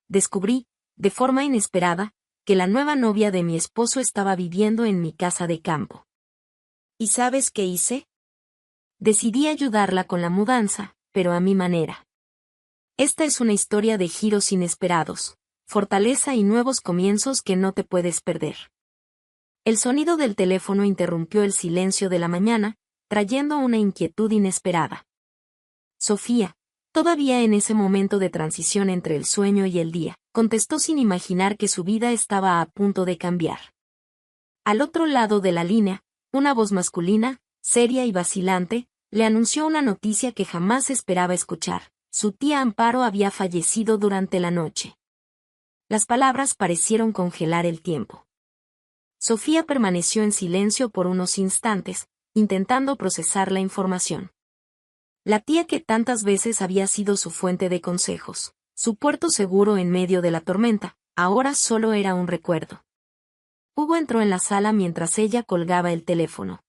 descubrí, de forma inesperada, que la nueva novia de mi esposo estaba viviendo en mi casa de campo. ¿Y sabes qué hice? Decidí ayudarla con la mudanza, pero a mi manera. Esta es una historia de giros inesperados, fortaleza y nuevos comienzos que no te puedes perder. El sonido del teléfono interrumpió el silencio de la mañana, trayendo una inquietud inesperada. Sofía, todavía en ese momento de transición entre el sueño y el día, contestó sin imaginar que su vida estaba a punto de cambiar. Al otro lado de la línea, una voz masculina, seria y vacilante, le anunció una noticia que jamás esperaba escuchar. Su tía Amparo había fallecido durante la noche. Las palabras parecieron congelar el tiempo. Sofía permaneció en silencio por unos instantes, intentando procesar la información. La tía que tantas veces había sido su fuente de consejos, su puerto seguro en medio de la tormenta, ahora solo era un recuerdo. Hugo entró en la sala mientras ella colgaba el teléfono.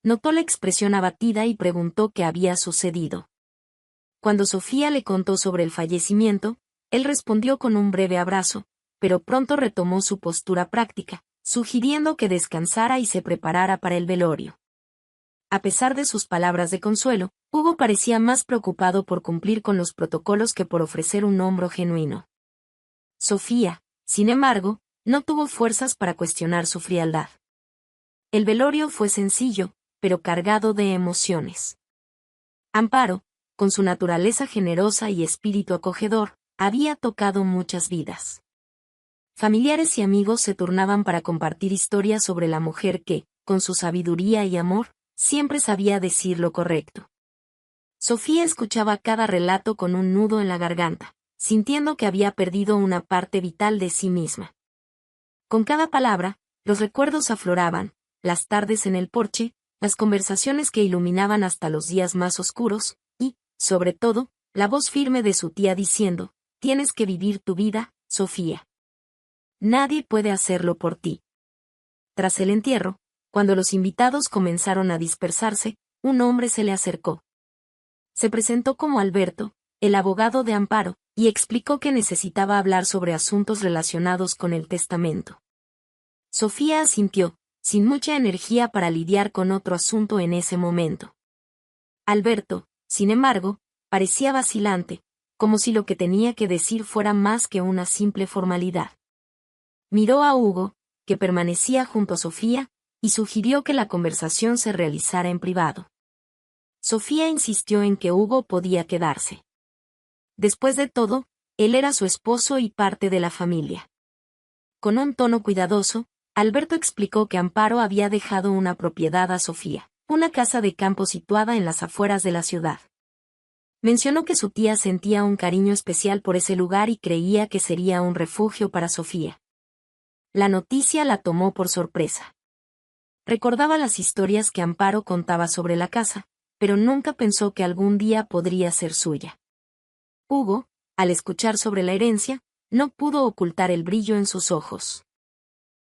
Notó la expresión abatida y preguntó qué había sucedido. Cuando Sofía le contó sobre el fallecimiento, él respondió con un breve abrazo, pero pronto retomó su postura práctica, sugiriendo que descansara y se preparara para el velorio. A pesar de sus palabras de consuelo, Hugo parecía más preocupado por cumplir con los protocolos que por ofrecer un hombro genuino. Sofía, sin embargo, no tuvo fuerzas para cuestionar su frialdad. El velorio fue sencillo, pero cargado de emociones. Amparo, con su naturaleza generosa y espíritu acogedor, había tocado muchas vidas. Familiares y amigos se turnaban para compartir historias sobre la mujer que, con su sabiduría y amor, siempre sabía decir lo correcto. Sofía escuchaba cada relato con un nudo en la garganta, sintiendo que había perdido una parte vital de sí misma. Con cada palabra, los recuerdos afloraban, las tardes en el porche, las conversaciones que iluminaban hasta los días más oscuros, y, sobre todo, la voz firme de su tía diciendo, «Tienes que vivir tu vida, Sofía. Nadie puede hacerlo por ti». Tras el entierro, cuando los invitados comenzaron a dispersarse, un hombre se le acercó. Se presentó como Alberto, el abogado de Amparo, y explicó que necesitaba hablar sobre asuntos relacionados con el testamento. Sofía asintió, sin mucha energía para lidiar con otro asunto en ese momento. Alberto, sin embargo, parecía vacilante, como si lo que tenía que decir fuera más que una simple formalidad. Miró a Hugo, que permanecía junto a Sofía, y sugirió que la conversación se realizara en privado. Sofía insistió en que Hugo podía quedarse. Después de todo, él era su esposo y parte de la familia. Con un tono cuidadoso, Alberto explicó que Amparo había dejado una propiedad a Sofía, una casa de campo situada en las afueras de la ciudad. Mencionó que su tía sentía un cariño especial por ese lugar y creía que sería un refugio para Sofía. La noticia la tomó por sorpresa. Recordaba las historias que Amparo contaba sobre la casa, pero nunca pensó que algún día podría ser suya. Hugo, al escuchar sobre la herencia, no pudo ocultar el brillo en sus ojos.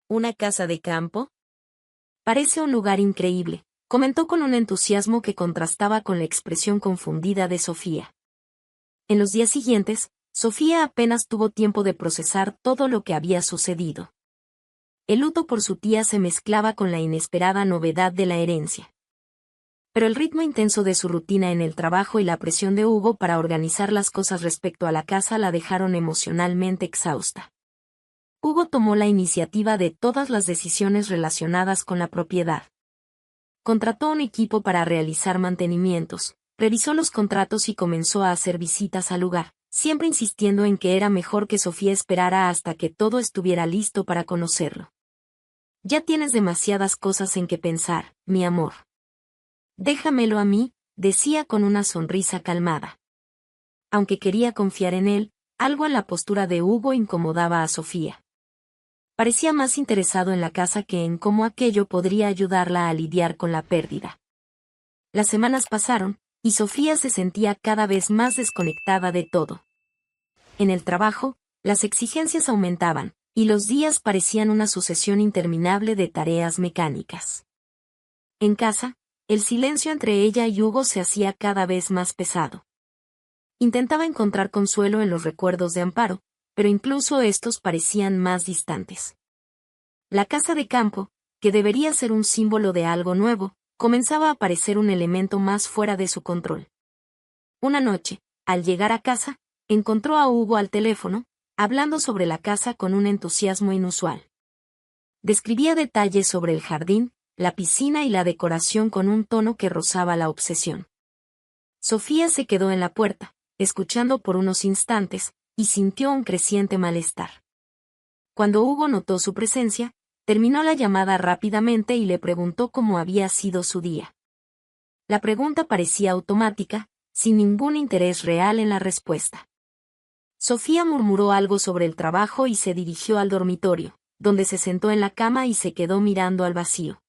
¿Una casa de campo? Parece un lugar increíble, comentó con un entusiasmo que contrastaba con la expresión confundida de Sofía. En los días siguientes, Sofía apenas tuvo tiempo de procesar todo lo que había sucedido. El luto por su tía se mezclaba con la inesperada novedad de la herencia. Pero el ritmo intenso de su rutina en el trabajo y la presión de Hugo para organizar las cosas respecto a la casa la dejaron emocionalmente exhausta. Hugo tomó la iniciativa de todas las decisiones relacionadas con la propiedad. Contrató un equipo para realizar mantenimientos, revisó los contratos y comenzó a hacer visitas al lugar, siempre insistiendo en que era mejor que Sofía esperara hasta que todo estuviera listo para conocerlo. «Ya tienes demasiadas cosas en que pensar, mi amor. Déjamelo a mí», decía con una sonrisa calmada. Aunque quería confiar en él, algo en la postura de Hugo incomodaba a Sofía. Parecía más interesado en la casa que en cómo aquello podría ayudarla a lidiar con la pérdida. Las semanas pasaron, y Sofía se sentía cada vez más desconectada de todo. En el trabajo, las exigencias aumentaban, y los días parecían una sucesión interminable de tareas mecánicas. En casa, el silencio entre ella y Hugo se hacía cada vez más pesado. Intentaba encontrar consuelo en los recuerdos de Amparo, pero incluso estos parecían más distantes. La casa de campo, que debería ser un símbolo de algo nuevo, comenzaba a parecer un elemento más fuera de su control. Una noche, al llegar a casa, encontró a Hugo al teléfono, hablando sobre la casa con un entusiasmo inusual. Describía detalles sobre el jardín, la piscina y la decoración con un tono que rozaba la obsesión. Sofía se quedó en la puerta, escuchando por unos instantes, y sintió un creciente malestar. Cuando Hugo notó su presencia, terminó la llamada rápidamente y le preguntó cómo había sido su día. La pregunta parecía automática, sin ningún interés real en la respuesta. Sofía murmuró algo sobre el trabajo y se dirigió al dormitorio, donde se sentó en la cama y se quedó mirando al vacío.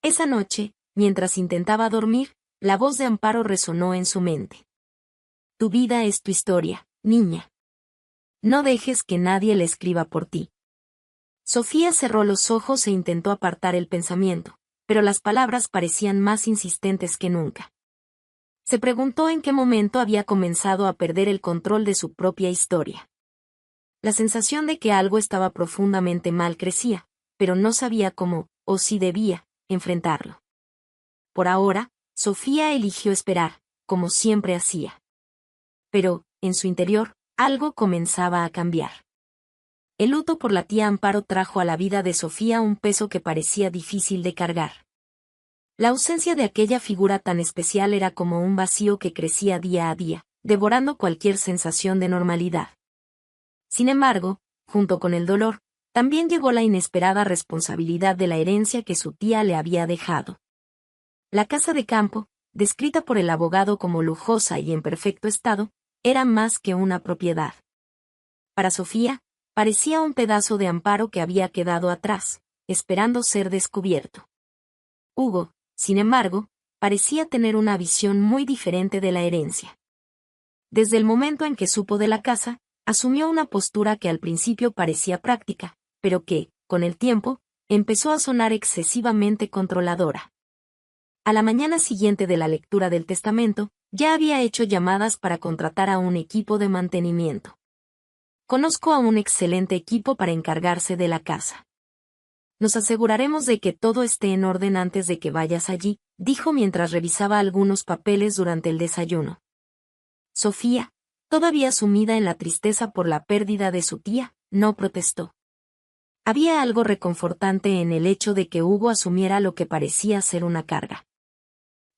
Esa noche, mientras intentaba dormir, la voz de Amparo resonó en su mente. Tu vida es tu historia, niña. No dejes que nadie la escriba por ti. Sofía cerró los ojos e intentó apartar el pensamiento, pero las palabras parecían más insistentes que nunca. Se preguntó en qué momento había comenzado a perder el control de su propia historia. La sensación de que algo estaba profundamente mal crecía, pero no sabía cómo, o si debía, enfrentarlo. Por ahora, Sofía eligió esperar, como siempre hacía. Pero, en su interior, algo comenzaba a cambiar. El luto por la tía Amparo trajo a la vida de Sofía un peso que parecía difícil de cargar. La ausencia de aquella figura tan especial era como un vacío que crecía día a día, devorando cualquier sensación de normalidad. Sin embargo, junto con el dolor, también llegó la inesperada responsabilidad de la herencia que su tía le había dejado. La casa de campo, descrita por el abogado como lujosa y en perfecto estado, era más que una propiedad. Para Sofía, parecía un pedazo de Amparo que había quedado atrás, esperando ser descubierto. Hugo, sin embargo, parecía tener una visión muy diferente de la herencia. Desde el momento en que supo de la casa, asumió una postura que al principio parecía práctica, pero que, con el tiempo, empezó a sonar excesivamente controladora. A la mañana siguiente de la lectura del testamento, ya había hecho llamadas para contratar a un equipo de mantenimiento. Conozco a un excelente equipo para encargarse de la casa. Nos aseguraremos de que todo esté en orden antes de que vayas allí, dijo mientras revisaba algunos papeles durante el desayuno. Sofía, todavía sumida en la tristeza por la pérdida de su tía, no protestó. Había algo reconfortante en el hecho de que Hugo asumiera lo que parecía ser una carga.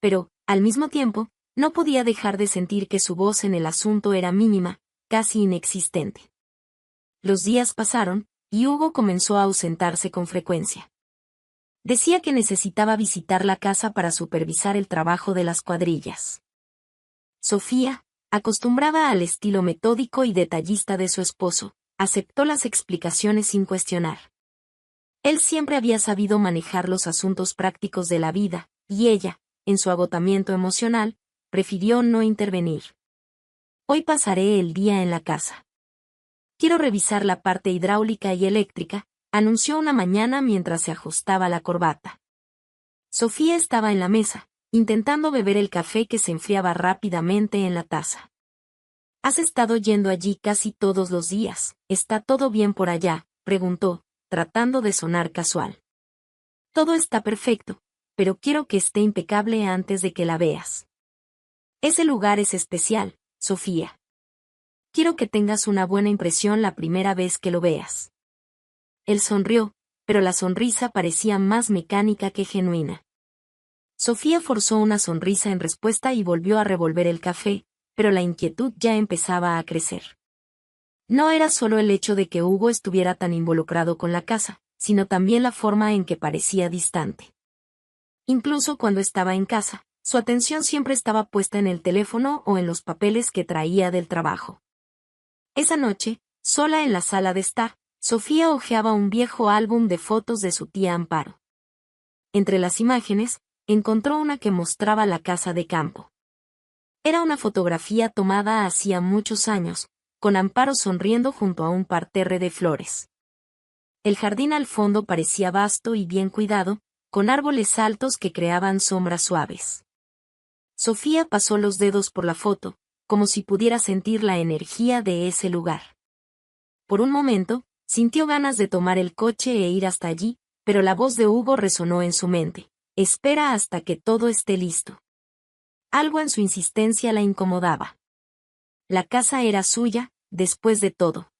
Pero, al mismo tiempo, no podía dejar de sentir que su voz en el asunto era mínima, casi inexistente. Los días pasaron, y Hugo comenzó a ausentarse con frecuencia. Decía que necesitaba visitar la casa para supervisar el trabajo de las cuadrillas. Sofía, acostumbrada al estilo metódico y detallista de su esposo, aceptó las explicaciones sin cuestionar. Él siempre había sabido manejar los asuntos prácticos de la vida, y ella, en su agotamiento emocional, prefirió no intervenir. Hoy pasaré el día en la casa. Quiero revisar la parte hidráulica y eléctrica, anunció una mañana mientras se ajustaba la corbata. Sofía estaba en la mesa, intentando beber el café que se enfriaba rápidamente en la taza. ¿Has estado yendo allí casi todos los días? ¿Está todo bien por allá?, preguntó, tratando de sonar casual. Todo está perfecto, pero quiero que esté impecable antes de que la veas. Ese lugar es especial, Sofía. Quiero que tengas una buena impresión la primera vez que lo veas. Él sonrió, pero la sonrisa parecía más mecánica que genuina. Sofía forzó una sonrisa en respuesta y volvió a revolver el café, pero la inquietud ya empezaba a crecer. No era solo el hecho de que Hugo estuviera tan involucrado con la casa, sino también la forma en que parecía distante. Incluso cuando estaba en casa, su atención siempre estaba puesta en el teléfono o en los papeles que traía del trabajo. Esa noche, sola en la sala de estar, Sofía hojeaba un viejo álbum de fotos de su tía Amparo. Entre las imágenes, encontró una que mostraba la casa de campo. Era una fotografía tomada hacía muchos años, con Amparo sonriendo junto a un parterre de flores. El jardín al fondo parecía vasto y bien cuidado, con árboles altos que creaban sombras suaves. Sofía pasó los dedos por la foto, como si pudiera sentir la energía de ese lugar. Por un momento, sintió ganas de tomar el coche e ir hasta allí, pero la voz de Hugo resonó en su mente. Espera hasta que todo esté listo. Algo en su insistencia la incomodaba. La casa era suya, después de todo.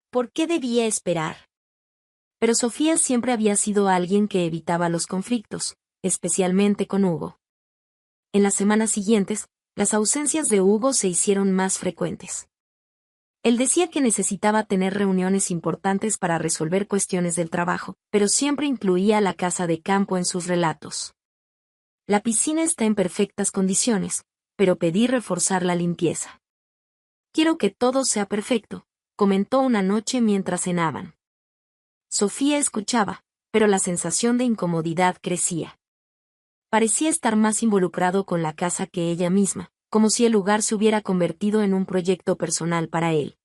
¿Por qué debía esperar? Pero Sofía siempre había sido alguien que evitaba los conflictos, especialmente con Hugo. En las semanas siguientes, las ausencias de Hugo se hicieron más frecuentes. Él decía que necesitaba tener reuniones importantes para resolver cuestiones del trabajo, pero siempre incluía la casa de campo en sus relatos. La piscina está en perfectas condiciones, pero pedí reforzar la limpieza. Quiero que todo sea perfecto, comentó una noche mientras cenaban. Sofía escuchaba, pero la sensación de incomodidad crecía. Parecía estar más involucrado con la casa que ella misma, como si el lugar se hubiera convertido en un proyecto personal para él.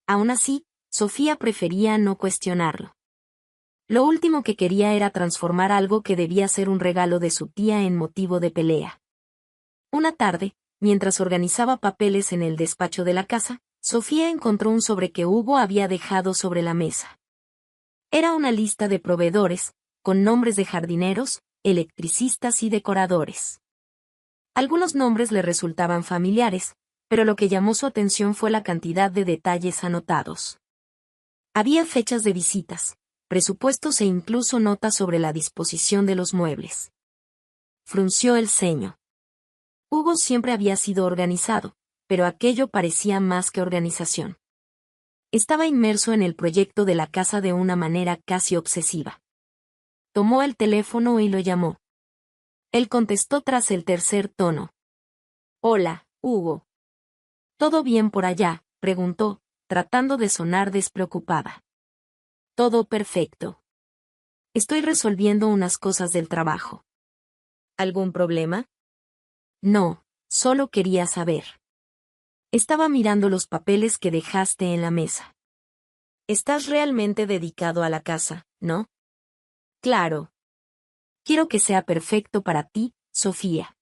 Aún así, Sofía prefería no cuestionarlo. Lo último que quería era transformar algo que debía ser un regalo de su tía en motivo de pelea. Una tarde, mientras organizaba papeles en el despacho de la casa, Sofía encontró un sobre que Hugo había dejado sobre la mesa. Era una lista de proveedores, con nombres de jardineros, electricistas y decoradores. Algunos nombres le resultaban familiares, pero lo que llamó su atención fue la cantidad de detalles anotados. Había fechas de visitas, presupuestos e incluso notas sobre la disposición de los muebles. Frunció el ceño. Hugo siempre había sido organizado, pero aquello parecía más que organización. Estaba inmerso en el proyecto de la casa de una manera casi obsesiva. Tomó el teléfono y lo llamó. Él contestó tras el tercer tono. Hola, Hugo. ¿Todo bien por allá?, preguntó, tratando de sonar despreocupada. Todo perfecto. Estoy resolviendo unas cosas del trabajo. ¿Algún problema? No, solo quería saber. Estaba mirando los papeles que dejaste en la mesa. Estás realmente dedicado a la casa, ¿no? Claro. Quiero que sea perfecto para ti, Sofía.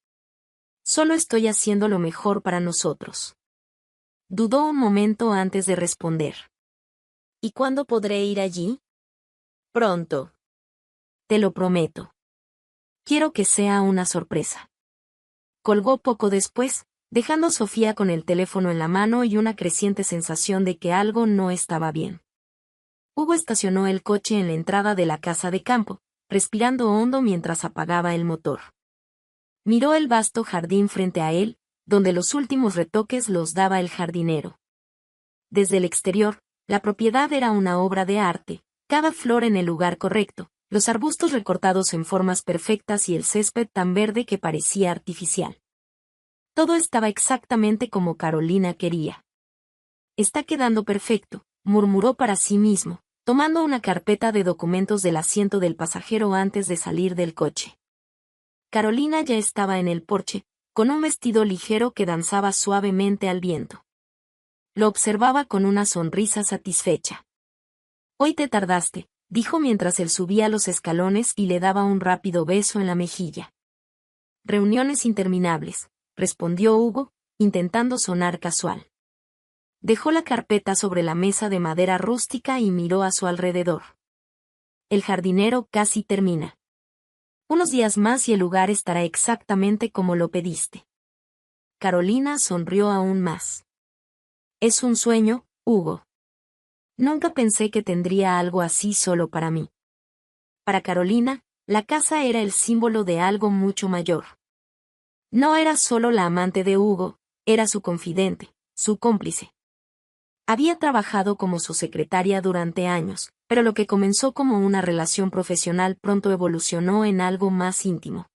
Solo estoy haciendo lo mejor para nosotros. Dudó un momento antes de responder. ¿Y cuándo podré ir allí? Pronto. Te lo prometo. Quiero que sea una sorpresa. Colgó poco después, dejando a Sofía con el teléfono en la mano y una creciente sensación de que algo no estaba bien. Hugo estacionó el coche en la entrada de la casa de campo, respirando hondo mientras apagaba el motor. Miró el vasto jardín frente a él, donde los últimos retoques los daba el jardinero. Desde el exterior, la propiedad era una obra de arte, cada flor en el lugar correcto, los arbustos recortados en formas perfectas y el césped tan verde que parecía artificial. Todo estaba exactamente como Carolina quería. Está quedando perfecto, murmuró para sí mismo, tomando una carpeta de documentos del asiento del pasajero antes de salir del coche. Carolina ya estaba en el porche, con un vestido ligero que danzaba suavemente al viento. Lo observaba con una sonrisa satisfecha. Hoy te tardaste, dijo mientras él subía los escalones y le daba un rápido beso en la mejilla. Reuniones interminables, respondió Hugo, intentando sonar casual. Dejó la carpeta sobre la mesa de madera rústica y miró a su alrededor. El jardinero casi termina. Unos días más y el lugar estará exactamente como lo pediste. Carolina sonrió aún más. Es un sueño, Hugo. Nunca pensé que tendría algo así solo para mí. Para Carolina, la casa era el símbolo de algo mucho mayor. No era solo la amante de Hugo, era su confidente, su cómplice. Había trabajado como su secretaria durante años, pero lo que comenzó como una relación profesional pronto evolucionó en algo más íntimo.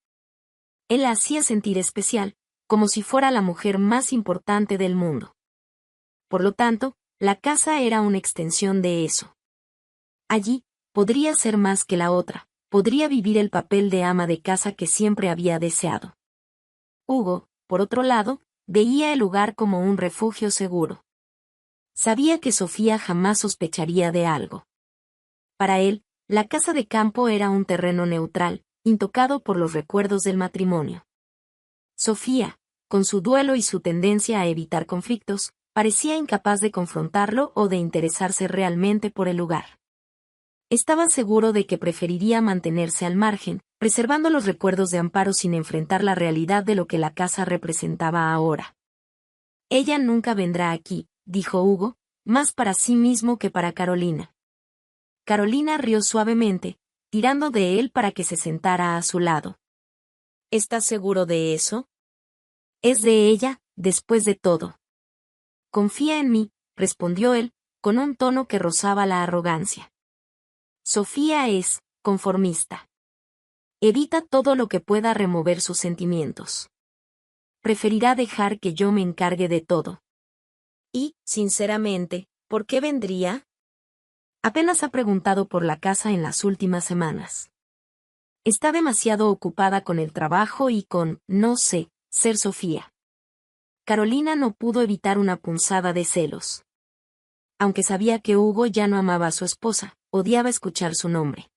Él la hacía sentir especial, como si fuera la mujer más importante del mundo. Por lo tanto, la casa era una extensión de eso. Allí, podría ser más que la otra, podría vivir el papel de ama de casa que siempre había deseado. Hugo, por otro lado, veía el lugar como un refugio seguro. Sabía que Sofía jamás sospecharía de algo. Para él, la casa de campo era un terreno neutral, intocado por los recuerdos del matrimonio. Sofía, con su duelo y su tendencia a evitar conflictos, parecía incapaz de confrontarlo o de interesarse realmente por el lugar. Estaba seguro de que preferiría mantenerse al margen, preservando los recuerdos de Amparo sin enfrentar la realidad de lo que la casa representaba ahora. Ella nunca vendrá aquí, dijo Hugo, más para sí mismo que para Carolina. Carolina rió suavemente, tirando de él para que se sentara a su lado. ¿Estás seguro de eso? Es de ella, después de todo. Confía en mí, respondió él, con un tono que rozaba la arrogancia. Sofía es conformista. Evita todo lo que pueda remover sus sentimientos. Preferirá dejar que yo me encargue de todo. Y, sinceramente, ¿por qué vendría? Apenas ha preguntado por la casa en las últimas semanas. Está demasiado ocupada con el trabajo y con, no sé, ser Sofía. Carolina no pudo evitar una punzada de celos. Aunque sabía que Hugo ya no amaba a su esposa, odiaba escuchar su nombre.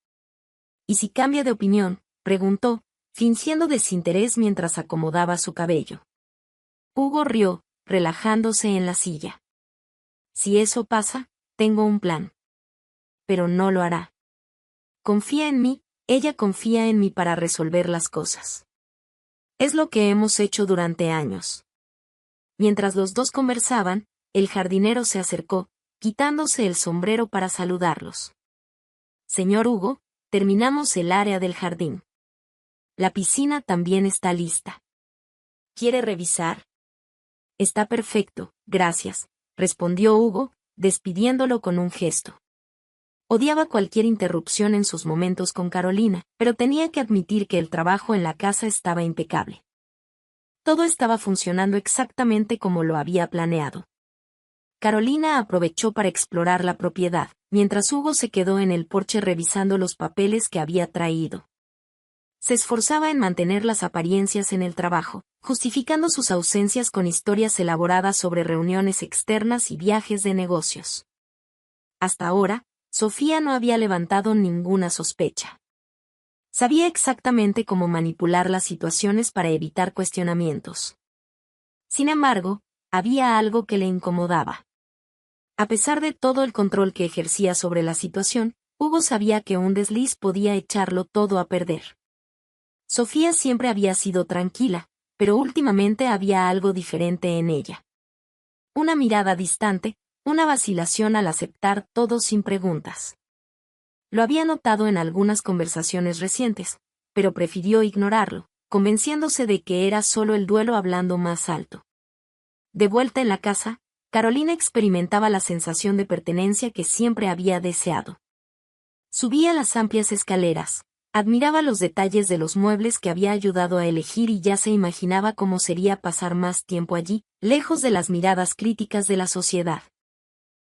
¿Y si cambia de opinión?, preguntó, fingiendo desinterés mientras acomodaba su cabello. Hugo rió, relajándose en la silla. Si eso pasa, tengo un plan. Pero no lo hará. Confía en mí, ella confía en mí para resolver las cosas. Es lo que hemos hecho durante años. Mientras los dos conversaban, el jardinero se acercó, quitándose el sombrero para saludarlos. Señor Hugo, terminamos el área del jardín. La piscina también está lista. ¿Quiere revisar? Está perfecto, gracias, respondió Hugo, despidiéndolo con un gesto. Odiaba cualquier interrupción en sus momentos con Carolina, pero tenía que admitir que el trabajo en la casa estaba impecable. Todo estaba funcionando exactamente como lo había planeado. Carolina aprovechó para explorar la propiedad, mientras Hugo se quedó en el porche revisando los papeles que había traído. Se esforzaba en mantener las apariencias en el trabajo, justificando sus ausencias con historias elaboradas sobre reuniones externas y viajes de negocios. Hasta ahora, Sofía no había levantado ninguna sospecha. Sabía exactamente cómo manipular las situaciones para evitar cuestionamientos. Sin embargo, había algo que le incomodaba. A pesar de todo el control que ejercía sobre la situación, Hugo sabía que un desliz podía echarlo todo a perder. Sofía siempre había sido tranquila, pero últimamente había algo diferente en ella. Una mirada distante, una vacilación al aceptar todo sin preguntas. Lo había notado en algunas conversaciones recientes, pero prefirió ignorarlo, convenciéndose de que era solo el duelo hablando más alto. De vuelta en la casa, Carolina experimentaba la sensación de pertenencia que siempre había deseado. Subía las amplias escaleras, admiraba los detalles de los muebles que había ayudado a elegir y ya se imaginaba cómo sería pasar más tiempo allí, lejos de las miradas críticas de la sociedad.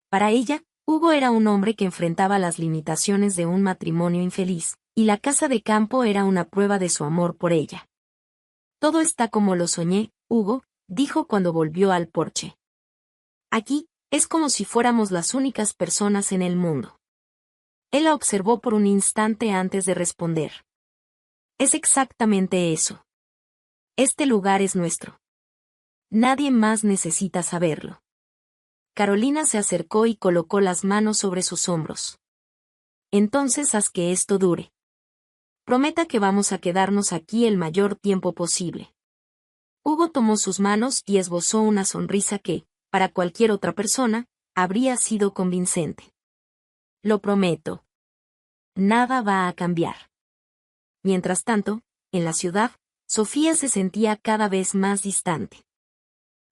Para ella, Hugo era un hombre que enfrentaba las limitaciones de un matrimonio infeliz, y la casa de campo era una prueba de su amor por ella. Todo está como lo soñé, Hugo, dijo cuando volvió al porche. Aquí, es como si fuéramos las únicas personas en el mundo. Él la observó por un instante antes de responder. Es exactamente eso. Este lugar es nuestro. Nadie más necesita saberlo. Carolina se acercó y colocó las manos sobre sus hombros. Entonces haz que esto dure. Prometa que vamos a quedarnos aquí el mayor tiempo posible. Hugo tomó sus manos y esbozó una sonrisa que, para cualquier otra persona, habría sido convincente. Lo prometo. Nada va a cambiar. Mientras tanto, en la ciudad, Sofía se sentía cada vez más distante.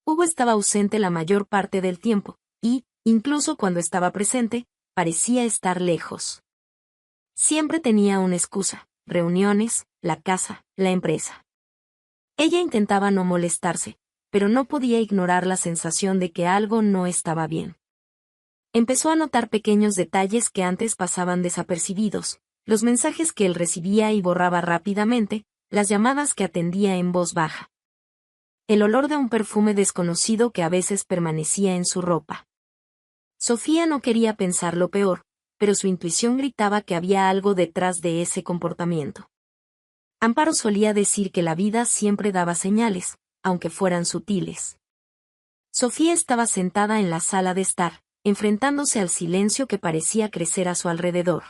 Hugo estaba ausente la mayor parte del tiempo, y, incluso cuando estaba presente, parecía estar lejos. Siempre tenía una excusa: reuniones, la casa, la empresa. Ella intentaba no molestarse, pero no podía ignorar la sensación de que algo no estaba bien. Empezó a notar pequeños detalles que antes pasaban desapercibidos, los mensajes que él recibía y borraba rápidamente, las llamadas que atendía en voz baja. El olor de un perfume desconocido que a veces permanecía en su ropa. Sofía no quería pensar lo peor, pero su intuición gritaba que había algo detrás de ese comportamiento. Amparo solía decir que la vida siempre daba señales, aunque fueran sutiles. Sofía estaba sentada en la sala de estar, enfrentándose al silencio que parecía crecer a su alrededor.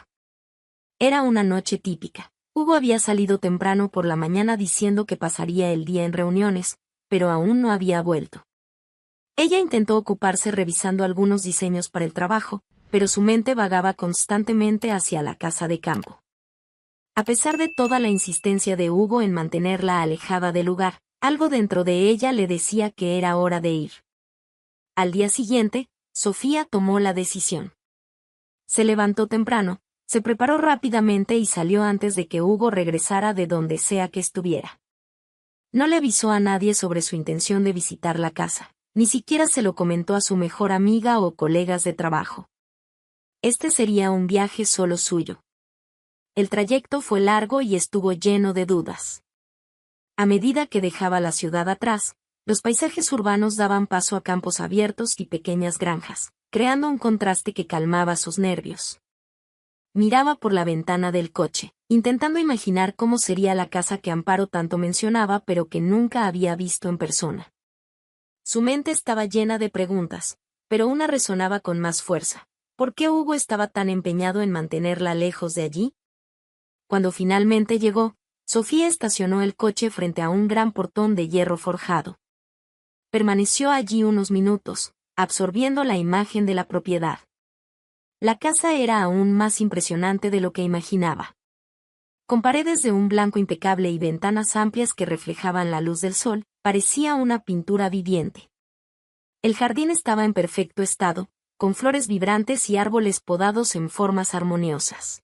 Era una noche típica. Hugo había salido temprano por la mañana diciendo que pasaría el día en reuniones, pero aún no había vuelto. Ella intentó ocuparse revisando algunos diseños para el trabajo, pero su mente vagaba constantemente hacia la casa de campo. A pesar de toda la insistencia de Hugo en mantenerla alejada del lugar, algo dentro de ella le decía que era hora de ir. Al día siguiente, Sofía tomó la decisión. Se levantó temprano, se preparó rápidamente y salió antes de que Hugo regresara de donde sea que estuviera. No le avisó a nadie sobre su intención de visitar la casa, ni siquiera se lo comentó a su mejor amiga o colegas de trabajo. Este sería un viaje solo suyo. El trayecto fue largo y estuvo lleno de dudas. A medida que dejaba la ciudad atrás, los paisajes urbanos daban paso a campos abiertos y pequeñas granjas, creando un contraste que calmaba sus nervios. Miraba por la ventana del coche, intentando imaginar cómo sería la casa que Amparo tanto mencionaba pero que nunca había visto en persona. Su mente estaba llena de preguntas, pero una resonaba con más fuerza. ¿Por qué Hugo estaba tan empeñado en mantenerla lejos de allí? Cuando finalmente llegó, Sofía estacionó el coche frente a un gran portón de hierro forjado. Permaneció allí unos minutos, absorbiendo la imagen de la propiedad. La casa era aún más impresionante de lo que imaginaba. Con paredes de un blanco impecable y ventanas amplias que reflejaban la luz del sol, parecía una pintura viviente. El jardín estaba en perfecto estado, con flores vibrantes y árboles podados en formas armoniosas.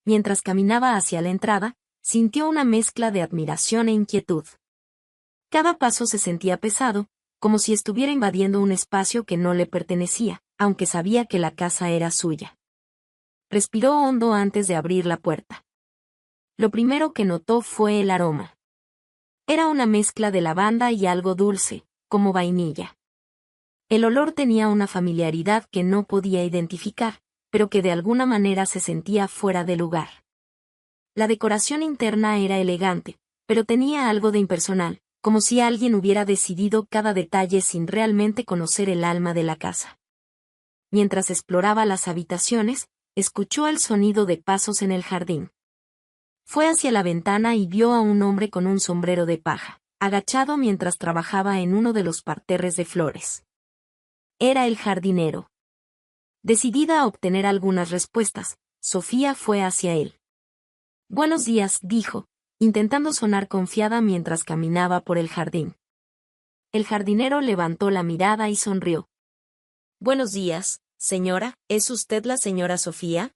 Mientras caminaba hacia la entrada, sintió una mezcla de admiración e inquietud. Cada paso se sentía pesado, como si estuviera invadiendo un espacio que no le pertenecía, aunque sabía que la casa era suya. Respiró hondo antes de abrir la puerta. Lo primero que notó fue el aroma. Era una mezcla de lavanda y algo dulce, como vainilla. El olor tenía una familiaridad que no podía identificar, pero que de alguna manera se sentía fuera de lugar. La decoración interna era elegante, pero tenía algo de impersonal, como si alguien hubiera decidido cada detalle sin realmente conocer el alma de la casa. Mientras exploraba las habitaciones, escuchó el sonido de pasos en el jardín. Fue hacia la ventana y vio a un hombre con un sombrero de paja, agachado mientras trabajaba en uno de los parterres de flores. Era el jardinero. Decidida a obtener algunas respuestas, Sofía fue hacia él. «Buenos días», dijo, intentando sonar confiada mientras caminaba por el jardín. El jardinero levantó la mirada y sonrió. «Buenos días, señora, ¿es usted la señora Sofía?»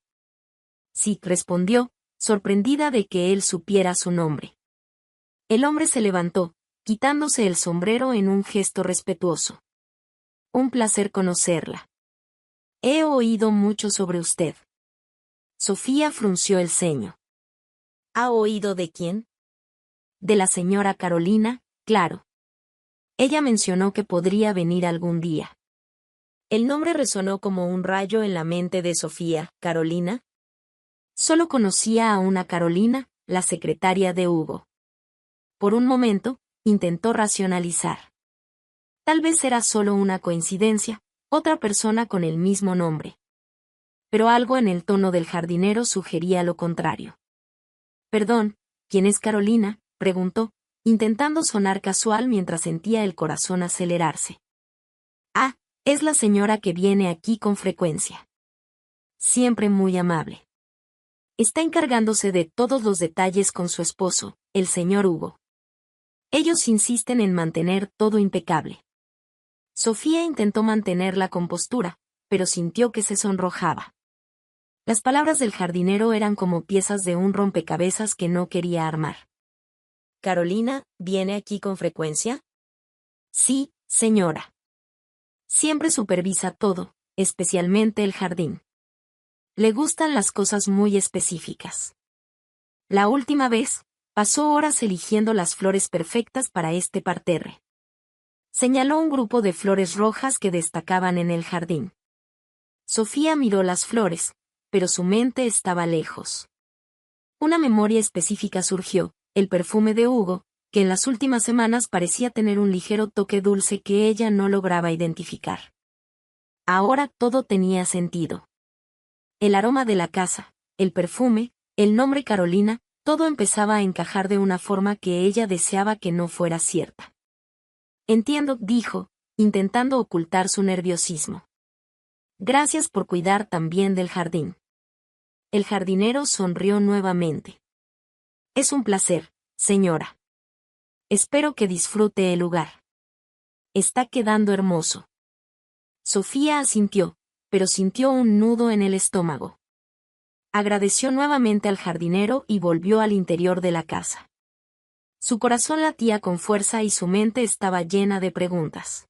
«Sí», respondió, sorprendida de que él supiera su nombre. El hombre se levantó, quitándose el sombrero en un gesto respetuoso. «Un placer conocerla. He oído mucho sobre usted». Sofía frunció el ceño. «¿Ha oído de quién?» «De la señora Carolina, claro. Ella mencionó que podría venir algún día». El nombre resonó como un rayo en la mente de Sofía. ¿Carolina? Solo conocía a una Carolina, la secretaria de Hugo. Por un momento, intentó racionalizar. Tal vez era solo una coincidencia, otra persona con el mismo nombre. Pero algo en el tono del jardinero sugería lo contrario. «Perdón, ¿quién es Carolina?», preguntó, intentando sonar casual mientras sentía el corazón acelerarse. «Ah, es la señora que viene aquí con frecuencia. Siempre muy amable. Está encargándose de todos los detalles con su esposo, el señor Hugo. Ellos insisten en mantener todo impecable». Sofía intentó mantener la compostura, pero sintió que se sonrojaba. Las palabras del jardinero eran como piezas de un rompecabezas que no quería armar. «¿Carolina viene aquí con frecuencia?» «Sí, señora. Siempre supervisa todo, especialmente el jardín. Le gustan las cosas muy específicas. La última vez, pasó horas eligiendo las flores perfectas para este parterre». Señaló un grupo de flores rojas que destacaban en el jardín. Sofía miró las flores, pero su mente estaba lejos. Una memoria específica surgió, el perfume de Hugo, que en las últimas semanas parecía tener un ligero toque dulce que ella no lograba identificar. Ahora todo tenía sentido. El aroma de la casa, el perfume, el nombre Carolina, todo empezaba a encajar de una forma que ella deseaba que no fuera cierta. Entiendo, dijo, intentando ocultar su nerviosismo. Gracias por cuidar también del jardín. El jardinero sonrió nuevamente. Es un placer, señora. Espero que disfrute el lugar. Está quedando hermoso. Sofía asintió, pero sintió un nudo en el estómago. Agradeció nuevamente al jardinero y volvió al interior de la casa. Su corazón latía con fuerza y su mente estaba llena de preguntas.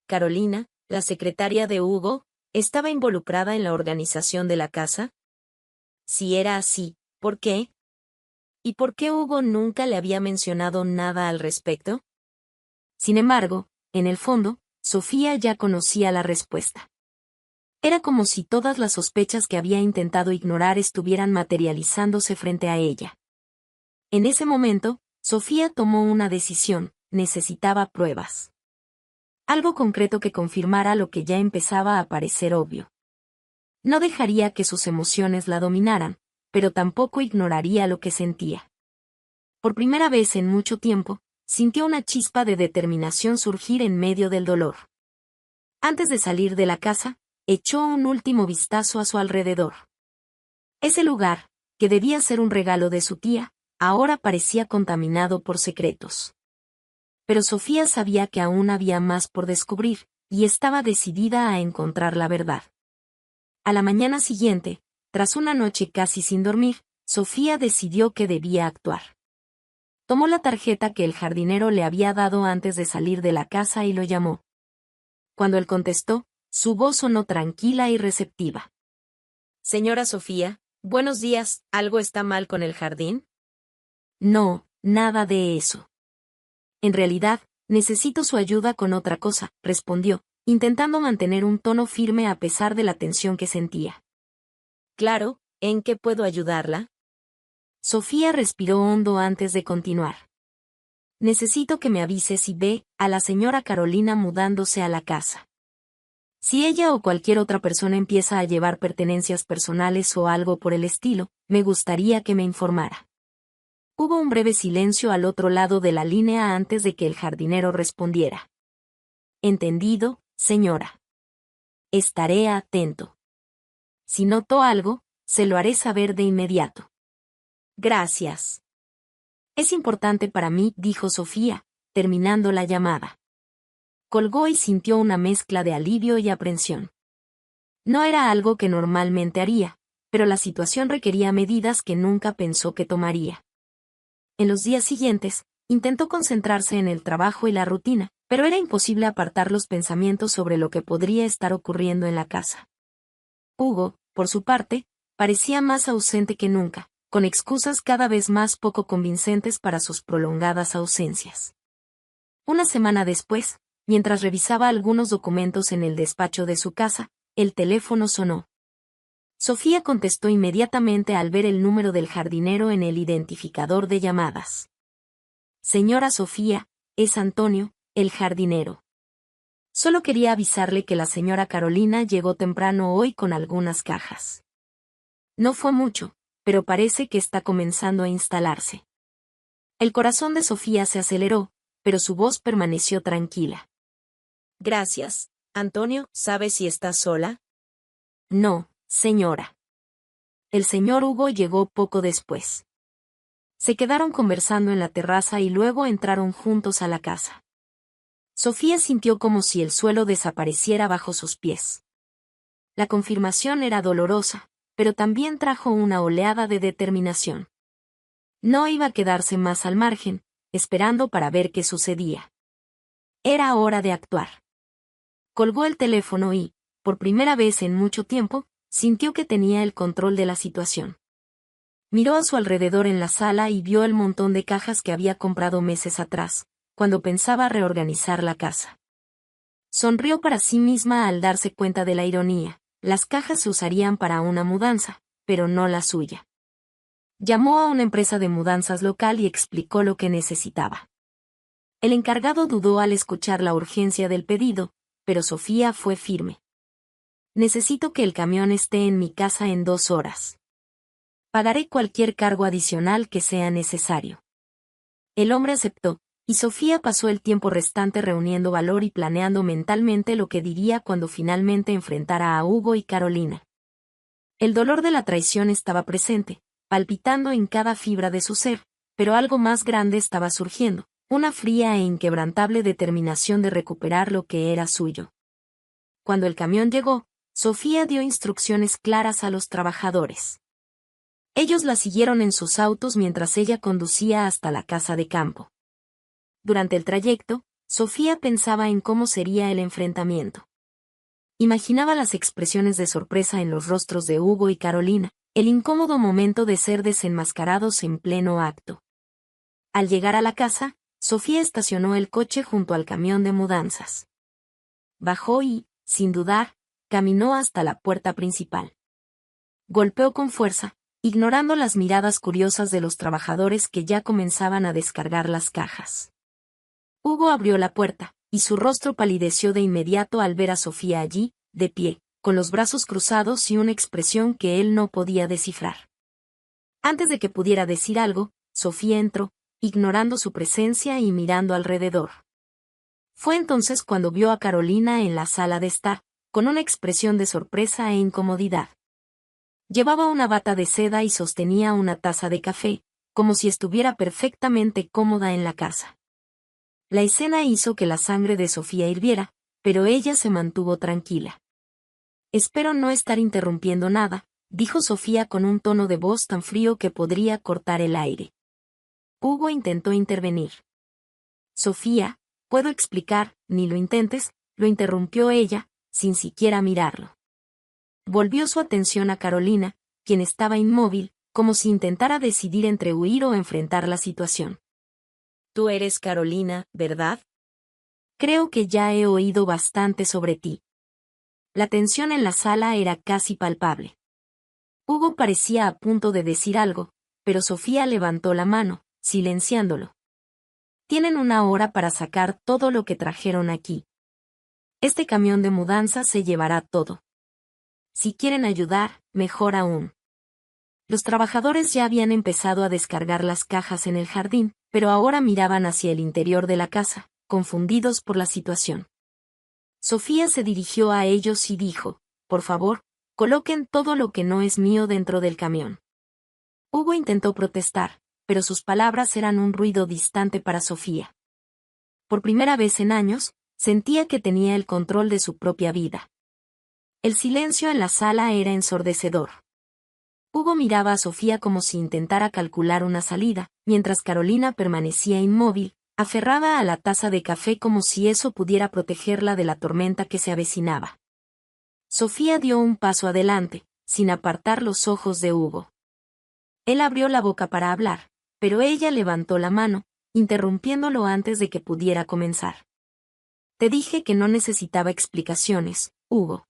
Carolina, la secretaria de Hugo, ¿estaba involucrada en la organización de la casa? Si era así, ¿por qué? ¿Y por qué Hugo nunca le había mencionado nada al respecto? Sin embargo, en el fondo, Sofía ya conocía la respuesta. Era como si todas las sospechas que había intentado ignorar estuvieran materializándose frente a ella. En ese momento, Sofía tomó una decisión: necesitaba pruebas. Algo concreto que confirmara lo que ya empezaba a parecer obvio. No dejaría que sus emociones la dominaran, pero tampoco ignoraría lo que sentía. Por primera vez en mucho tiempo, sintió una chispa de determinación surgir en medio del dolor. Antes de salir de la casa, echó un último vistazo a su alrededor. Ese lugar, que debía ser un regalo de su tía, ahora parecía contaminado por secretos. Pero Sofía sabía que aún había más por descubrir, y estaba decidida a encontrar la verdad. A la mañana siguiente, tras una noche casi sin dormir, Sofía decidió que debía actuar. Tomó la tarjeta que el jardinero le había dado antes de salir de la casa y lo llamó. Cuando él contestó, su voz sonó tranquila y receptiva. Señora Sofía, buenos días, ¿algo está mal con el jardín? No, nada de eso. En realidad, necesito su ayuda con otra cosa, respondió, intentando mantener un tono firme a pesar de la tensión que sentía. Claro, ¿en qué puedo ayudarla? Sofía respiró hondo antes de continuar. Necesito que me avise si ve a la señora Carolina mudándose a la casa. Si ella o cualquier otra persona empieza a llevar pertenencias personales o algo por el estilo, me gustaría que me informara. Hubo un breve silencio al otro lado de la línea antes de que el jardinero respondiera. Entendido, señora. Estaré atento. Si noto algo, se lo haré saber de inmediato. Gracias. Es importante para mí, dijo Sofía, terminando la llamada. Colgó y sintió una mezcla de alivio y aprensión. No era algo que normalmente haría, pero la situación requería medidas que nunca pensó que tomaría. En los días siguientes, intentó concentrarse en el trabajo y la rutina, pero era imposible apartar los pensamientos sobre lo que podría estar ocurriendo en la casa. Hugo, por su parte, parecía más ausente que nunca, con excusas cada vez más poco convincentes para sus prolongadas ausencias. Una semana después, mientras revisaba algunos documentos en el despacho de su casa, el teléfono sonó. Sofía contestó inmediatamente al ver el número del jardinero en el identificador de llamadas. Señora Sofía, es Antonio, el jardinero. Solo quería avisarle que la señora Carolina llegó temprano hoy con algunas cajas. No fue mucho, pero parece que está comenzando a instalarse. El corazón de Sofía se aceleró, pero su voz permaneció tranquila. Gracias, Antonio, ¿sabes si está sola? No, señora. El señor Hugo llegó poco después. Se quedaron conversando en la terraza y luego entraron juntos a la casa. Sofía sintió como si el suelo desapareciera bajo sus pies. La confirmación era dolorosa, pero también trajo una oleada de determinación. No iba a quedarse más al margen, esperando para ver qué sucedía. Era hora de actuar. Colgó el teléfono y, por primera vez en mucho tiempo, sintió que tenía el control de la situación. Miró a su alrededor en la sala y vio el montón de cajas que había comprado meses atrás, cuando pensaba reorganizar la casa. Sonrió para sí misma al darse cuenta de la ironía. Las cajas se usarían para una mudanza, pero no la suya. Llamó a una empresa de mudanzas local y explicó lo que necesitaba. El encargado dudó al escuchar la urgencia del pedido, pero Sofía fue firme. Necesito que el camión esté en mi casa en 2 horas. Pagaré cualquier cargo adicional que sea necesario. El hombre aceptó, y Sofía pasó el tiempo restante reuniendo valor y planeando mentalmente lo que diría cuando finalmente enfrentara a Hugo y Carolina. El dolor de la traición estaba presente, palpitando en cada fibra de su ser, pero algo más grande estaba surgiendo, una fría e inquebrantable determinación de recuperar lo que era suyo. Cuando el camión llegó, Sofía dio instrucciones claras a los trabajadores. Ellos la siguieron en sus autos mientras ella conducía hasta la casa de campo. Durante el trayecto, Sofía pensaba en cómo sería el enfrentamiento. Imaginaba las expresiones de sorpresa en los rostros de Hugo y Carolina, el incómodo momento de ser desenmascarados en pleno acto. Al llegar a la casa, Sofía estacionó el coche junto al camión de mudanzas. Bajó y, sin dudar, caminó hasta la puerta principal. Golpeó con fuerza, ignorando las miradas curiosas de los trabajadores que ya comenzaban a descargar las cajas. Hugo abrió la puerta, y su rostro palideció de inmediato al ver a Sofía allí, de pie, con los brazos cruzados y una expresión que él no podía descifrar. Antes de que pudiera decir algo, Sofía entró, ignorando su presencia y mirando alrededor. Fue entonces cuando vio a Carolina en la sala de estar, con una expresión de sorpresa e incomodidad. Llevaba una bata de seda y sostenía una taza de café, como si estuviera perfectamente cómoda en la casa. La escena hizo que la sangre de Sofía hirviera, pero ella se mantuvo tranquila. Espero no estar interrumpiendo nada, dijo Sofía con un tono de voz tan frío que podría cortar el aire. Hugo intentó intervenir. Sofía, puedo explicar, ni lo intentes, lo interrumpió ella, sin siquiera mirarlo. Volvió su atención a Carolina, quien estaba inmóvil, como si intentara decidir entre huir o enfrentar la situación. Tú eres Carolina, ¿verdad? Creo que ya he oído bastante sobre ti. La tensión en la sala era casi palpable. Hugo parecía a punto de decir algo, pero Sofía levantó la mano, silenciándolo. Tienen 1 hora para sacar todo lo que trajeron aquí. Este camión de mudanza se llevará todo. Si quieren ayudar, mejor aún. Los trabajadores ya habían empezado a descargar las cajas en el jardín, pero ahora miraban hacia el interior de la casa, confundidos por la situación. Sofía se dirigió a ellos y dijo, por favor, coloquen todo lo que no es mío dentro del camión. Hugo intentó protestar, pero sus palabras eran un ruido distante para Sofía. Por primera vez en años, sentía que tenía el control de su propia vida. El silencio en la sala era ensordecedor. Hugo miraba a Sofía como si intentara calcular una salida, mientras Carolina permanecía inmóvil, aferrada a la taza de café como si eso pudiera protegerla de la tormenta que se avecinaba. Sofía dio un paso adelante, sin apartar los ojos de Hugo. Él abrió la boca para hablar, pero ella levantó la mano, interrumpiéndolo antes de que pudiera comenzar. Te dije que no necesitaba explicaciones, Hugo.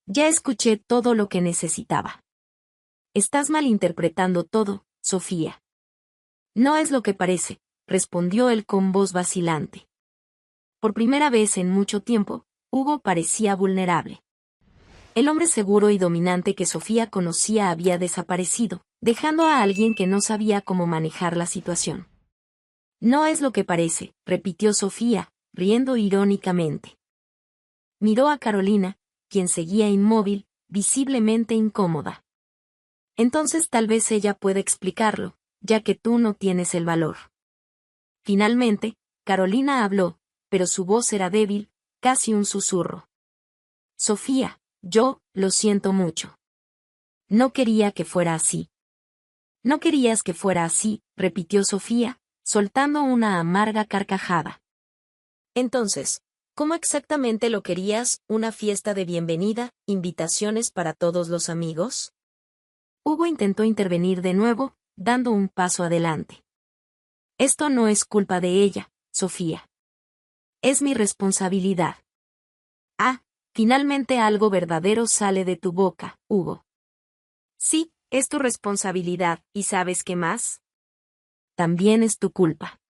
Ya escuché todo lo que necesitaba. Estás malinterpretando todo, Sofía. No es lo que parece, respondió él con voz vacilante. Por primera vez en mucho tiempo, Hugo parecía vulnerable. El hombre seguro y dominante que Sofía conocía había desaparecido, dejando a alguien que no sabía cómo manejar la situación. No es lo que parece, repitió Sofía, riendo irónicamente. Miró a Carolina, quien seguía inmóvil, visiblemente incómoda. Entonces tal vez ella pueda explicarlo, ya que tú no tienes el valor. Finalmente, Carolina habló, pero su voz era débil, casi un susurro. Sofía, yo, lo siento mucho. No quería que fuera así. No querías que fuera así, repitió Sofía, soltando una amarga carcajada. Entonces, ¿cómo exactamente lo querías? ¿Una fiesta de bienvenida, invitaciones para todos los amigos? Hugo intentó intervenir de nuevo, dando un paso adelante. Esto no es culpa de ella, Sofía. Es mi responsabilidad. Ah, finalmente algo verdadero sale de tu boca, Hugo. Sí, Es tu responsabilidad, ¿y sabes qué más? También es tu culpa.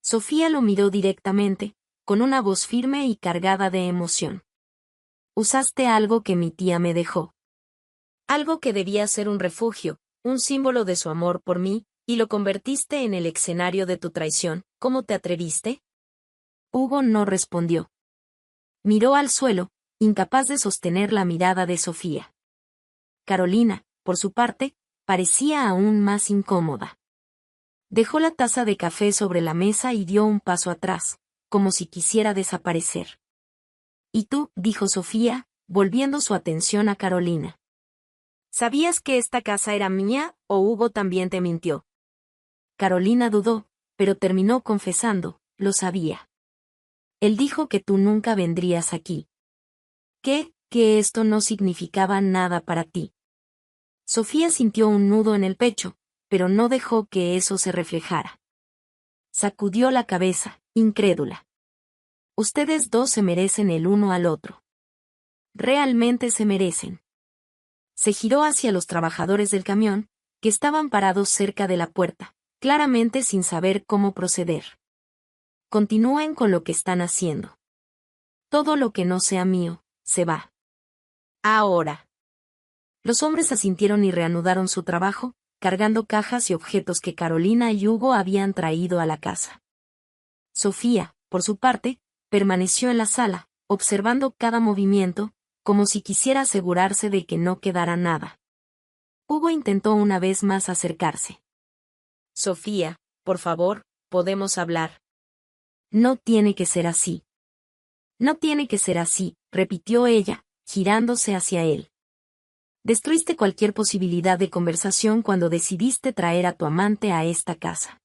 Sofía lo miró directamente, con una voz firme y cargada de emoción. Usaste algo que mi tía me dejó. Algo que debía ser un refugio, un símbolo de su amor por mí, y lo convertiste en el escenario de tu traición. ¿Cómo te atreviste? Hugo no respondió. Miró al suelo, incapaz de sostener la mirada de Sofía. Carolina, por su parte, parecía aún más incómoda. Dejó la taza de café sobre la mesa y dio un paso atrás, como si quisiera desaparecer. ¿Y tú?, dijo Sofía, volviendo su atención a Carolina. ¿Sabías que esta casa era mía, o Hugo también te mintió? Carolina dudó, pero terminó confesando, lo sabía. Él dijo que tú nunca vendrías aquí. Que esto no significaba nada para ti. Sofía sintió un nudo en el pecho, pero no dejó que eso se reflejara. Sacudió la cabeza, incrédula. Ustedes dos se merecen el uno al otro. Realmente se merecen. Se giró hacia los trabajadores del camión, que estaban parados cerca de la puerta, claramente sin saber cómo proceder. Continúen con lo que están haciendo. Todo lo que no sea mío, se va. Ahora. Los hombres asintieron y reanudaron su trabajo, cargando cajas y objetos que Carolina y Hugo habían traído a la casa. Sofía, por su parte, permaneció en la sala, observando cada movimiento, como si quisiera asegurarse de que no quedara nada. Hugo intentó una vez más acercarse. Sofía, por favor, podemos hablar. No tiene que ser así. No tiene que ser así, repitió ella, girándose hacia él. Destruiste cualquier posibilidad de conversación cuando decidiste traer a tu amante a esta casa.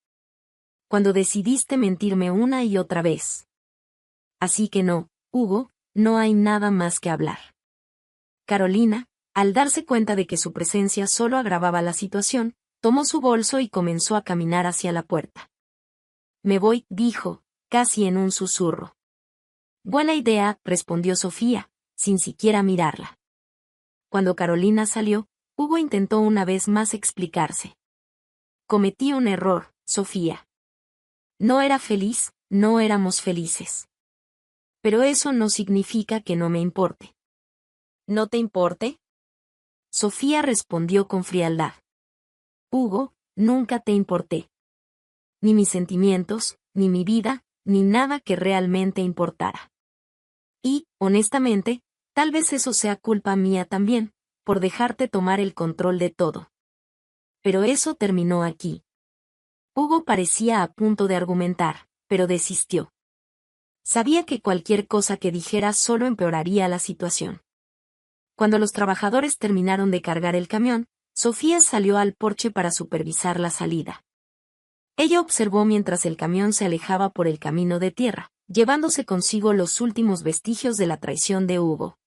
Cuando decidiste mentirme una y otra vez. Así que no, Hugo, no hay nada más que hablar. Carolina, al darse cuenta de que su presencia solo agravaba la situación, tomó su bolso y comenzó a caminar hacia la puerta. Me voy, dijo, casi en un susurro. Buena idea, respondió Sofía, sin siquiera mirarla. Cuando Carolina salió, Hugo intentó una vez más explicarse. Cometí un error, Sofía. No era feliz, no éramos felices. Pero eso no significa que no me importe. ¿No te importe? Sofía respondió con frialdad. Hugo, nunca te importé. Ni mis sentimientos, ni mi vida, ni nada que realmente importara. Y, honestamente, tal vez eso sea culpa mía también, por dejarte tomar el control de todo. Pero eso terminó aquí. Hugo parecía a punto de argumentar, pero desistió. Sabía que cualquier cosa que dijera solo empeoraría la situación. Cuando los trabajadores terminaron de cargar el camión, Sofía salió al porche para supervisar la salida. Ella observó mientras el camión se alejaba por el camino de tierra, llevándose consigo los últimos vestigios de la traición de Hugo.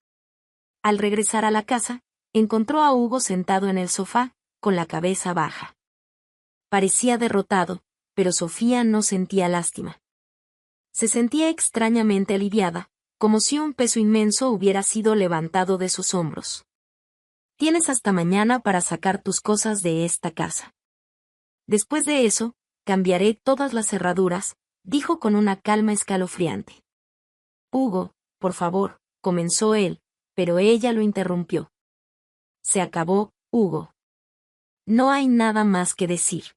Al regresar a la casa, encontró a Hugo sentado en el sofá, con la cabeza baja. Parecía derrotado, pero Sofía no sentía lástima. Se sentía extrañamente aliviada, como si un peso inmenso hubiera sido levantado de sus hombros. Tienes hasta mañana para sacar tus cosas de esta casa. Después de eso, cambiaré todas las cerraduras, dijo con una calma escalofriante. Hugo, por favor, comenzó él, pero ella lo interrumpió. Se acabó, Hugo. No hay nada más que decir.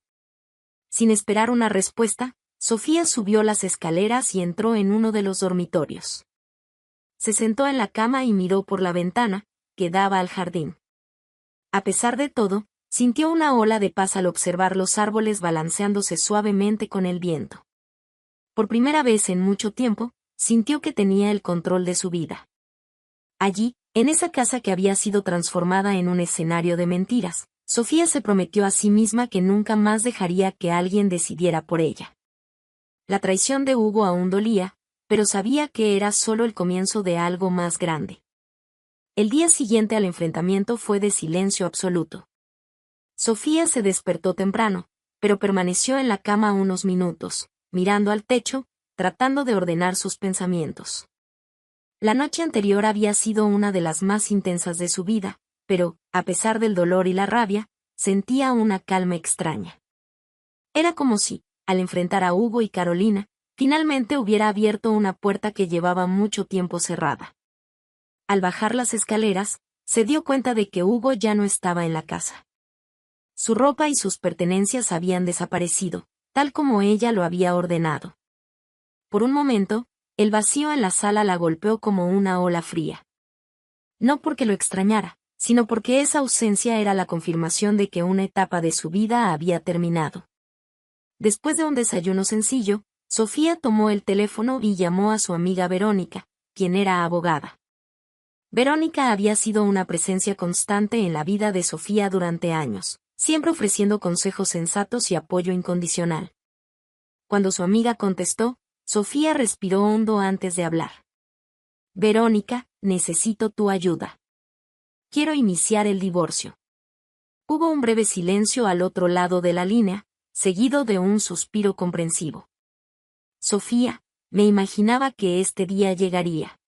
Sin esperar una respuesta, Sofía subió las escaleras y entró en uno de los dormitorios. Se sentó en la cama y miró por la ventana, que daba al jardín. A pesar de todo, sintió una ola de paz al observar los árboles balanceándose suavemente con el viento. Por primera vez en mucho tiempo, sintió que tenía el control de su vida. Allí, en esa casa que había sido transformada en un escenario de mentiras, Sofía se prometió a sí misma que nunca más dejaría que alguien decidiera por ella. La traición de Hugo aún dolía, pero sabía que era solo el comienzo de algo más grande. El día siguiente al enfrentamiento fue de silencio absoluto. Sofía se despertó temprano, pero permaneció en la cama unos minutos, mirando al techo, tratando de ordenar sus pensamientos. La noche anterior había sido una de las más intensas de su vida, pero, a pesar del dolor y la rabia, sentía una calma extraña. Era como si, al enfrentar a Hugo y Carolina, finalmente hubiera abierto una puerta que llevaba mucho tiempo cerrada. Al bajar las escaleras, se dio cuenta de que Hugo ya no estaba en la casa. Su ropa y sus pertenencias habían desaparecido, tal como ella lo había ordenado. Por un momento, el vacío en la sala la golpeó como una ola fría. No porque lo extrañara, sino porque esa ausencia era la confirmación de que una etapa de su vida había terminado. Después de un desayuno sencillo, Sofía tomó el teléfono y llamó a su amiga Verónica, quien era abogada. Verónica había sido una presencia constante en la vida de Sofía durante años, siempre ofreciendo consejos sensatos y apoyo incondicional. Cuando su amiga contestó, Sofía respiró hondo antes de hablar. Verónica, necesito tu ayuda. Quiero iniciar el divorcio. Hubo un breve silencio al otro lado de la línea, seguido de un suspiro comprensivo. Sofía, me imaginaba que este día llegaría.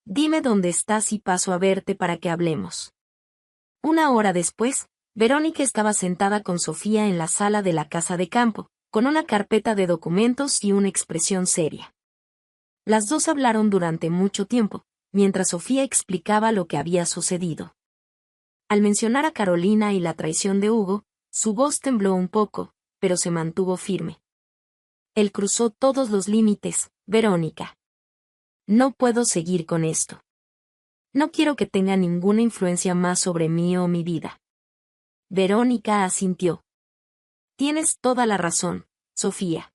Dime dónde estás y paso a verte para que hablemos. Una hora después, Verónica estaba sentada con Sofía en la sala de la casa de campo, con una carpeta de documentos y una expresión seria. Las dos hablaron durante mucho tiempo, mientras Sofía explicaba lo que había sucedido. Al mencionar a Carolina y la traición de Hugo, su voz tembló un poco, pero se mantuvo firme. Él cruzó todos los límites, Verónica. No puedo seguir con esto. No quiero que tenga ninguna influencia más sobre mí o mi vida. Verónica asintió. Tienes toda la razón, Sofía.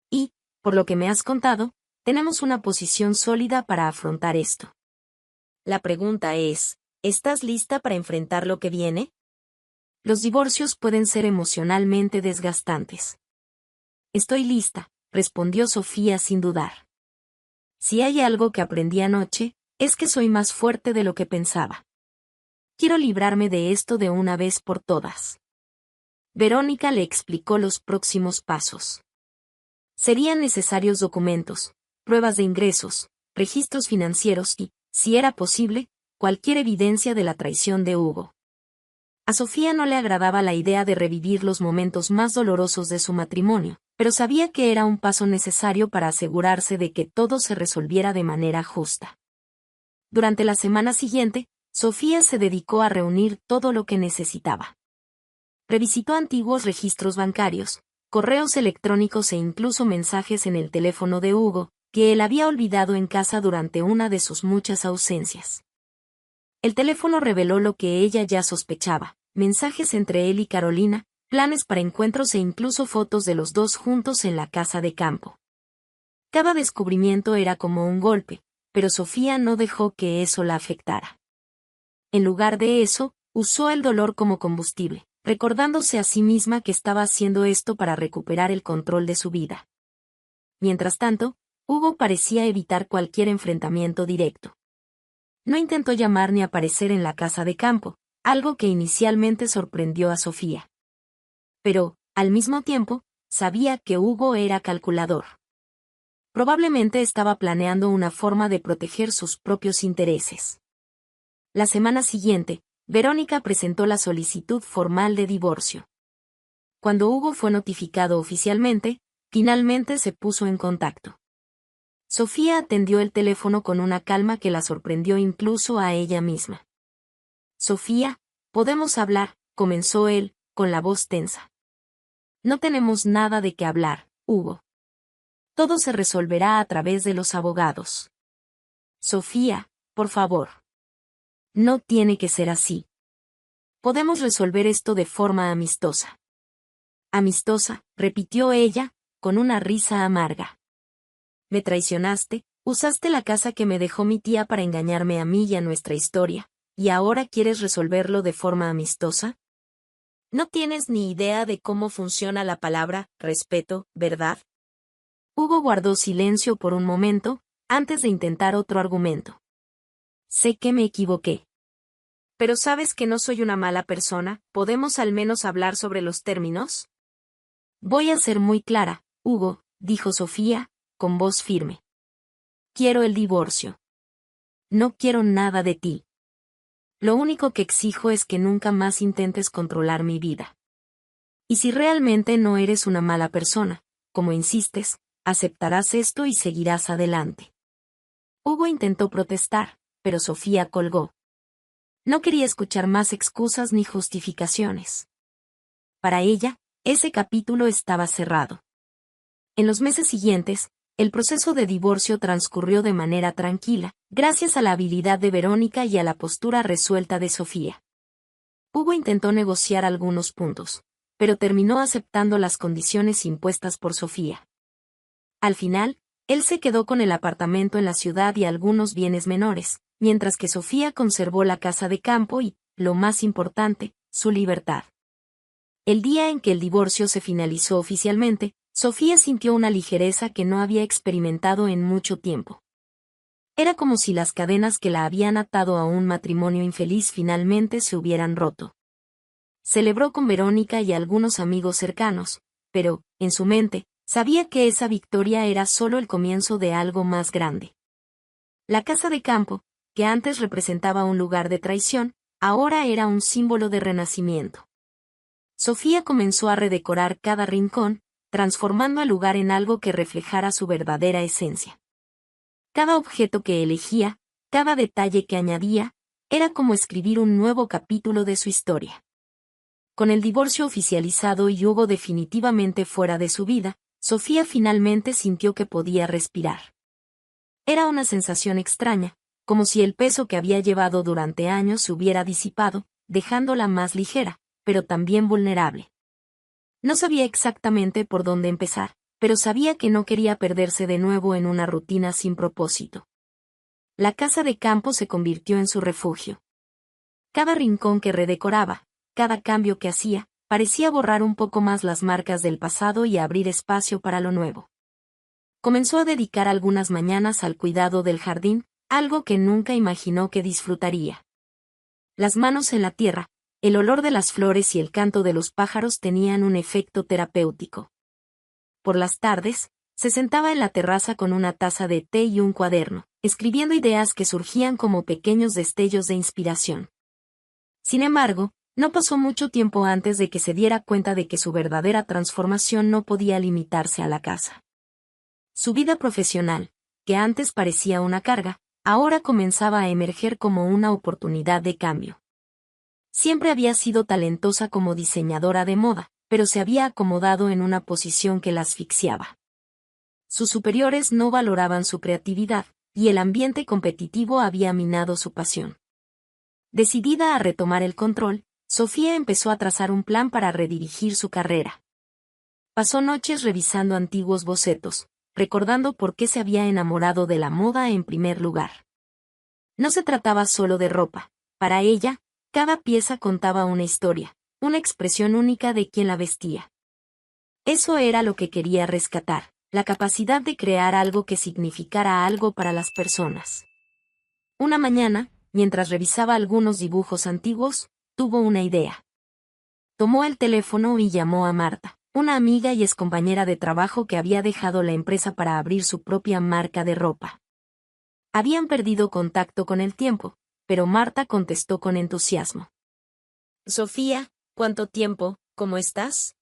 Y, por lo que me has contado, tenemos una posición sólida para afrontar esto. La pregunta es, ¿estás lista para enfrentar lo que viene? Los divorcios pueden ser emocionalmente desgastantes. Estoy lista, respondió Sofía sin dudar. Si hay algo que aprendí anoche, es que soy más fuerte de lo que pensaba. Quiero librarme de esto de una vez por todas. Verónica le explicó los próximos pasos. Serían necesarios documentos, pruebas de ingresos, registros financieros y, si era posible, cualquier evidencia de la traición de Hugo. A Sofía no le agradaba la idea de revivir los momentos más dolorosos de su matrimonio, pero sabía que era un paso necesario para asegurarse de que todo se resolviera de manera justa. Durante la semana siguiente, Sofía se dedicó a reunir todo lo que necesitaba. Revisitó antiguos registros bancarios, correos electrónicos e incluso mensajes en el teléfono de Hugo, que él había olvidado en casa durante una de sus muchas ausencias. El teléfono reveló lo que ella ya sospechaba, mensajes entre él y Carolina, planes para encuentros e incluso fotos de los dos juntos en la casa de campo. Cada descubrimiento era como un golpe, pero Sofía no dejó que eso la afectara. En lugar de eso, usó el dolor como combustible, recordándose a sí misma que estaba haciendo esto para recuperar el control de su vida. Mientras tanto, Hugo parecía evitar cualquier enfrentamiento directo. No intentó llamar ni aparecer en la casa de campo, algo que inicialmente sorprendió a Sofía. Pero, al mismo tiempo, sabía que Hugo era calculador. Probablemente estaba planeando una forma de proteger sus propios intereses. La semana siguiente, Verónica presentó la solicitud formal de divorcio. Cuando Hugo fue notificado oficialmente, finalmente se puso en contacto. Sofía atendió el teléfono con una calma que la sorprendió incluso a ella misma. Sofía, podemos hablar, comenzó él, con la voz tensa. No tenemos nada de qué hablar, Hugo. Todo se resolverá a través de los abogados. Sofía, por favor. No tiene que ser así. Podemos resolver esto de forma amistosa. Amistosa, repitió ella, con una risa amarga. Me traicionaste, usaste la casa que me dejó mi tía para engañarme a mí y a nuestra historia, ¿y ahora quieres resolverlo de forma amistosa? No tienes ni idea de cómo funciona la palabra respeto, ¿verdad? Hugo guardó silencio por un momento, antes de intentar otro argumento. Sé que me equivoqué. Pero sabes que no soy una mala persona, ¿podemos al menos hablar sobre los términos? Voy a ser muy clara, Hugo, dijo Sofía, con voz firme. Quiero el divorcio. No quiero nada de ti. lo único que exijo es que nunca más intentes controlar mi vida. Y si realmente no eres una mala persona, como insistes, aceptarás esto y seguirás adelante. Hugo intentó protestar, pero Sofía colgó. No quería escuchar más excusas ni justificaciones. Para ella, ese capítulo estaba cerrado. En los meses siguientes, el proceso de divorcio transcurrió de manera tranquila, gracias a la habilidad de Verónica y a la postura resuelta de Sofía. Hugo intentó negociar algunos puntos, pero terminó aceptando las condiciones impuestas por Sofía. Al final, él se quedó con el apartamento en la ciudad y algunos bienes menores, mientras que Sofía conservó la casa de campo y, lo más importante, su libertad. El día en que el divorcio se finalizó oficialmente, Sofía sintió una ligereza que no había experimentado en mucho tiempo. Era como si las cadenas que la habían atado a un matrimonio infeliz finalmente se hubieran roto. Celebró con Verónica y algunos amigos cercanos, pero, en su mente, sabía que esa victoria era solo el comienzo de algo más grande. La casa de campo, que antes representaba un lugar de traición, ahora era un símbolo de renacimiento. Sofía comenzó a redecorar cada rincón, transformando el lugar en algo que reflejara su verdadera esencia. Cada objeto que elegía, cada detalle que añadía, era como escribir un nuevo capítulo de su historia. Con el divorcio oficializado y Hugo definitivamente fuera de su vida, Sofía finalmente sintió que podía respirar. Era una sensación extraña, como si el peso que había llevado durante años se hubiera disipado, dejándola más ligera, pero también vulnerable. No sabía exactamente por dónde empezar, pero sabía que no quería perderse de nuevo en una rutina sin propósito. La casa de campo se convirtió en su refugio. Cada rincón que redecoraba, cada cambio que hacía, parecía borrar un poco más las marcas del pasado y abrir espacio para lo nuevo. Comenzó a dedicar algunas mañanas al cuidado del jardín, algo que nunca imaginó que disfrutaría. Las manos en la tierra, el olor de las flores y el canto de los pájaros tenían un efecto terapéutico. Por las tardes, se sentaba en la terraza con una taza de té y un cuaderno, escribiendo ideas que surgían como pequeños destellos de inspiración. Sin embargo, no pasó mucho tiempo antes de que se diera cuenta de que su verdadera transformación no podía limitarse a la casa. Su vida profesional, que antes parecía una carga, ahora comenzaba a emerger como una oportunidad de cambio. Siempre había sido talentosa como diseñadora de moda, pero se había acomodado en una posición que la asfixiaba. Sus superiores no valoraban su creatividad, y el ambiente competitivo había minado su pasión. Decidida a retomar el control, Sofía empezó a trazar un plan para redirigir su carrera. Pasó noches revisando antiguos bocetos, recordando por qué se había enamorado de la moda en primer lugar. No se trataba solo de ropa, para ella, cada pieza contaba una historia, una expresión única de quien la vestía. Eso era lo que quería rescatar, la capacidad de crear algo que significara algo para las personas. Una mañana, mientras revisaba algunos dibujos antiguos, tuvo una idea. Tomó el teléfono y llamó a Marta, una amiga y excompañera de trabajo que había dejado la empresa para abrir su propia marca de ropa. Habían perdido contacto con el tiempo, pero Marta contestó con entusiasmo. Sofía, ¿cuánto tiempo? ¿Cómo estás?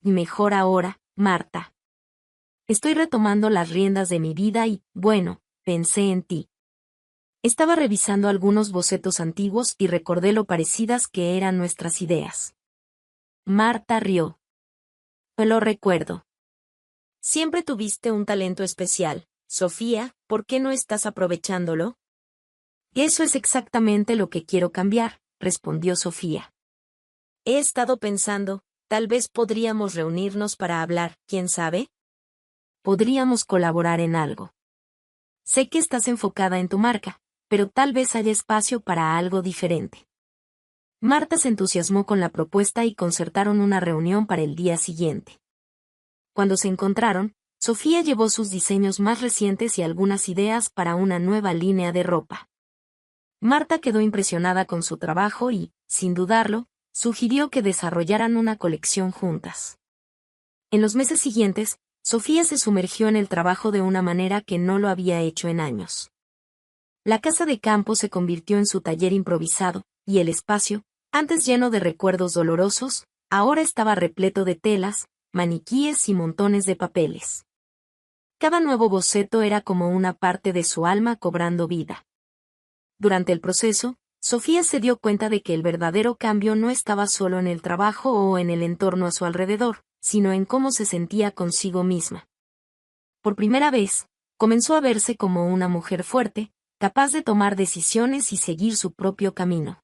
Mejor ahora, Marta. Estoy retomando las riendas de mi vida y, bueno, pensé en ti. Estaba revisando algunos bocetos antiguos y recordé lo parecidas que eran nuestras ideas. Marta rió. Lo recuerdo. Siempre tuviste un talento especial, Sofía, ¿por qué no estás aprovechándolo? Eso es exactamente lo que quiero cambiar, respondió Sofía. He estado pensando, tal vez podríamos reunirnos para hablar, ¿quién sabe? Podríamos colaborar en algo. Sé que estás enfocada en tu marca, pero tal vez haya espacio para algo diferente. Marta se entusiasmó con la propuesta y concertaron una reunión para el día siguiente. Cuando se encontraron, Sofía llevó sus diseños más recientes y algunas ideas para una nueva línea de ropa. Marta quedó impresionada con su trabajo y, sin dudarlo, sugirió que desarrollaran una colección juntas. En los meses siguientes, Sofía se sumergió en el trabajo de una manera que no lo había hecho en años. La casa de campo se convirtió en su taller improvisado, y el espacio, antes lleno de recuerdos dolorosos, ahora estaba repleto de telas, maniquíes y montones de papeles. Cada nuevo boceto era como una parte de su alma cobrando vida. Durante el proceso, Sofía se dio cuenta de que el verdadero cambio no estaba solo en el trabajo o en el entorno a su alrededor, sino en cómo se sentía consigo misma. Por primera vez, comenzó a verse como una mujer fuerte, capaz de tomar decisiones y seguir su propio camino.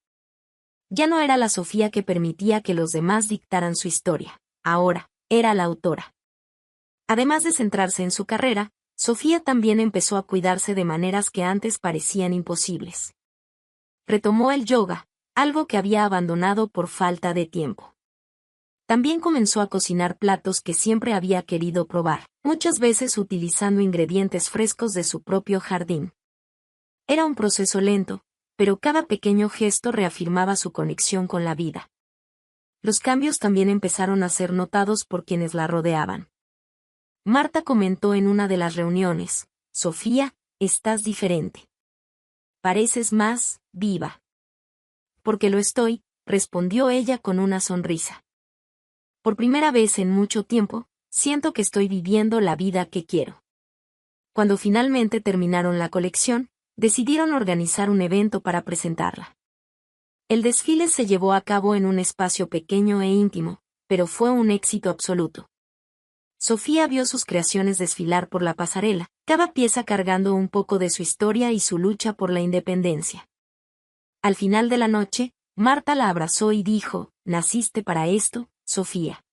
Ya no era la Sofía que permitía que los demás dictaran su historia, ahora, era la autora. Además de centrarse en su carrera, Sofía también empezó a cuidarse de maneras que antes parecían imposibles. Retomó el yoga, algo que había abandonado por falta de tiempo. También comenzó a cocinar platos que siempre había querido probar, muchas veces utilizando ingredientes frescos de su propio jardín. Era un proceso lento, pero cada pequeño gesto reafirmaba su conexión con la vida. Los cambios también empezaron a ser notados por quienes la rodeaban. Marta comentó en una de las reuniones: «Sofía, estás diferente. Pareces más viva». «Porque lo estoy», respondió ella con una sonrisa. «Por primera vez en mucho tiempo, siento que estoy viviendo la vida que quiero». Cuando finalmente terminaron la colección, decidieron organizar un evento para presentarla. El desfile se llevó a cabo en un espacio pequeño e íntimo, pero fue un éxito absoluto. Sofía vio sus creaciones desfilar por la pasarela, cada pieza cargando un poco de su historia y su lucha por la independencia. Al final de la noche, Marta la abrazó y dijo: «Naciste para esto, Sofía.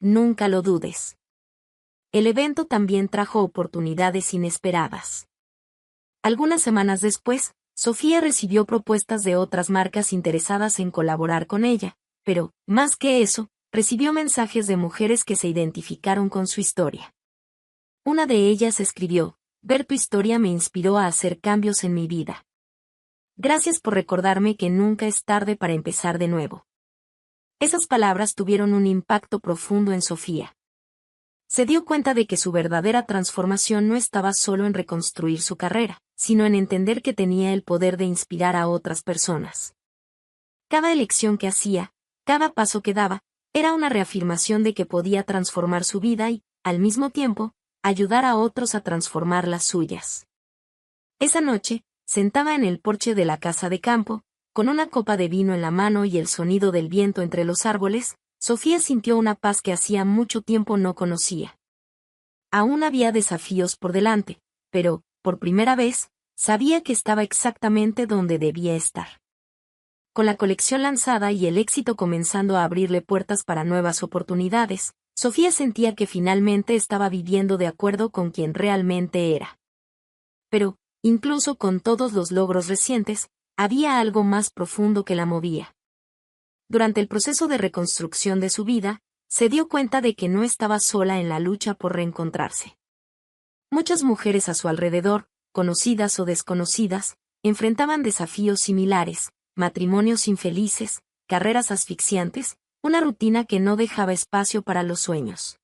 Nunca lo dudes». El evento también trajo oportunidades inesperadas. Algunas semanas después, Sofía recibió propuestas de otras marcas interesadas en colaborar con ella, pero, más que eso, recibió mensajes de mujeres que se identificaron con su historia. Una de ellas escribió: «Ver tu historia me inspiró a hacer cambios en mi vida. Gracias por recordarme que nunca es tarde para empezar de nuevo». Esas palabras tuvieron un impacto profundo en Sofía. Se dio cuenta de que su verdadera transformación no estaba solo en reconstruir su carrera, sino en entender que tenía el poder de inspirar a otras personas. Cada elección que hacía, cada paso que daba, era una reafirmación de que podía transformar su vida y, al mismo tiempo, ayudar a otros a transformar las suyas. Esa noche, sentada en el porche de la casa de campo, con una copa de vino en la mano y el sonido del viento entre los árboles, Sofía sintió una paz que hacía mucho tiempo no conocía. Aún había desafíos por delante, pero, por primera vez, sabía que estaba exactamente donde debía estar. Con la colección lanzada y el éxito comenzando a abrirle puertas para nuevas oportunidades, Sofía sentía que finalmente estaba viviendo de acuerdo con quien realmente era. Pero, incluso con todos los logros recientes, había algo más profundo que la movía. Durante el proceso de reconstrucción de su vida, se dio cuenta de que no estaba sola en la lucha por reencontrarse. Muchas mujeres a su alrededor, conocidas o desconocidas, enfrentaban desafíos similares: matrimonios infelices, carreras asfixiantes, una rutina que no dejaba espacio para los sueños.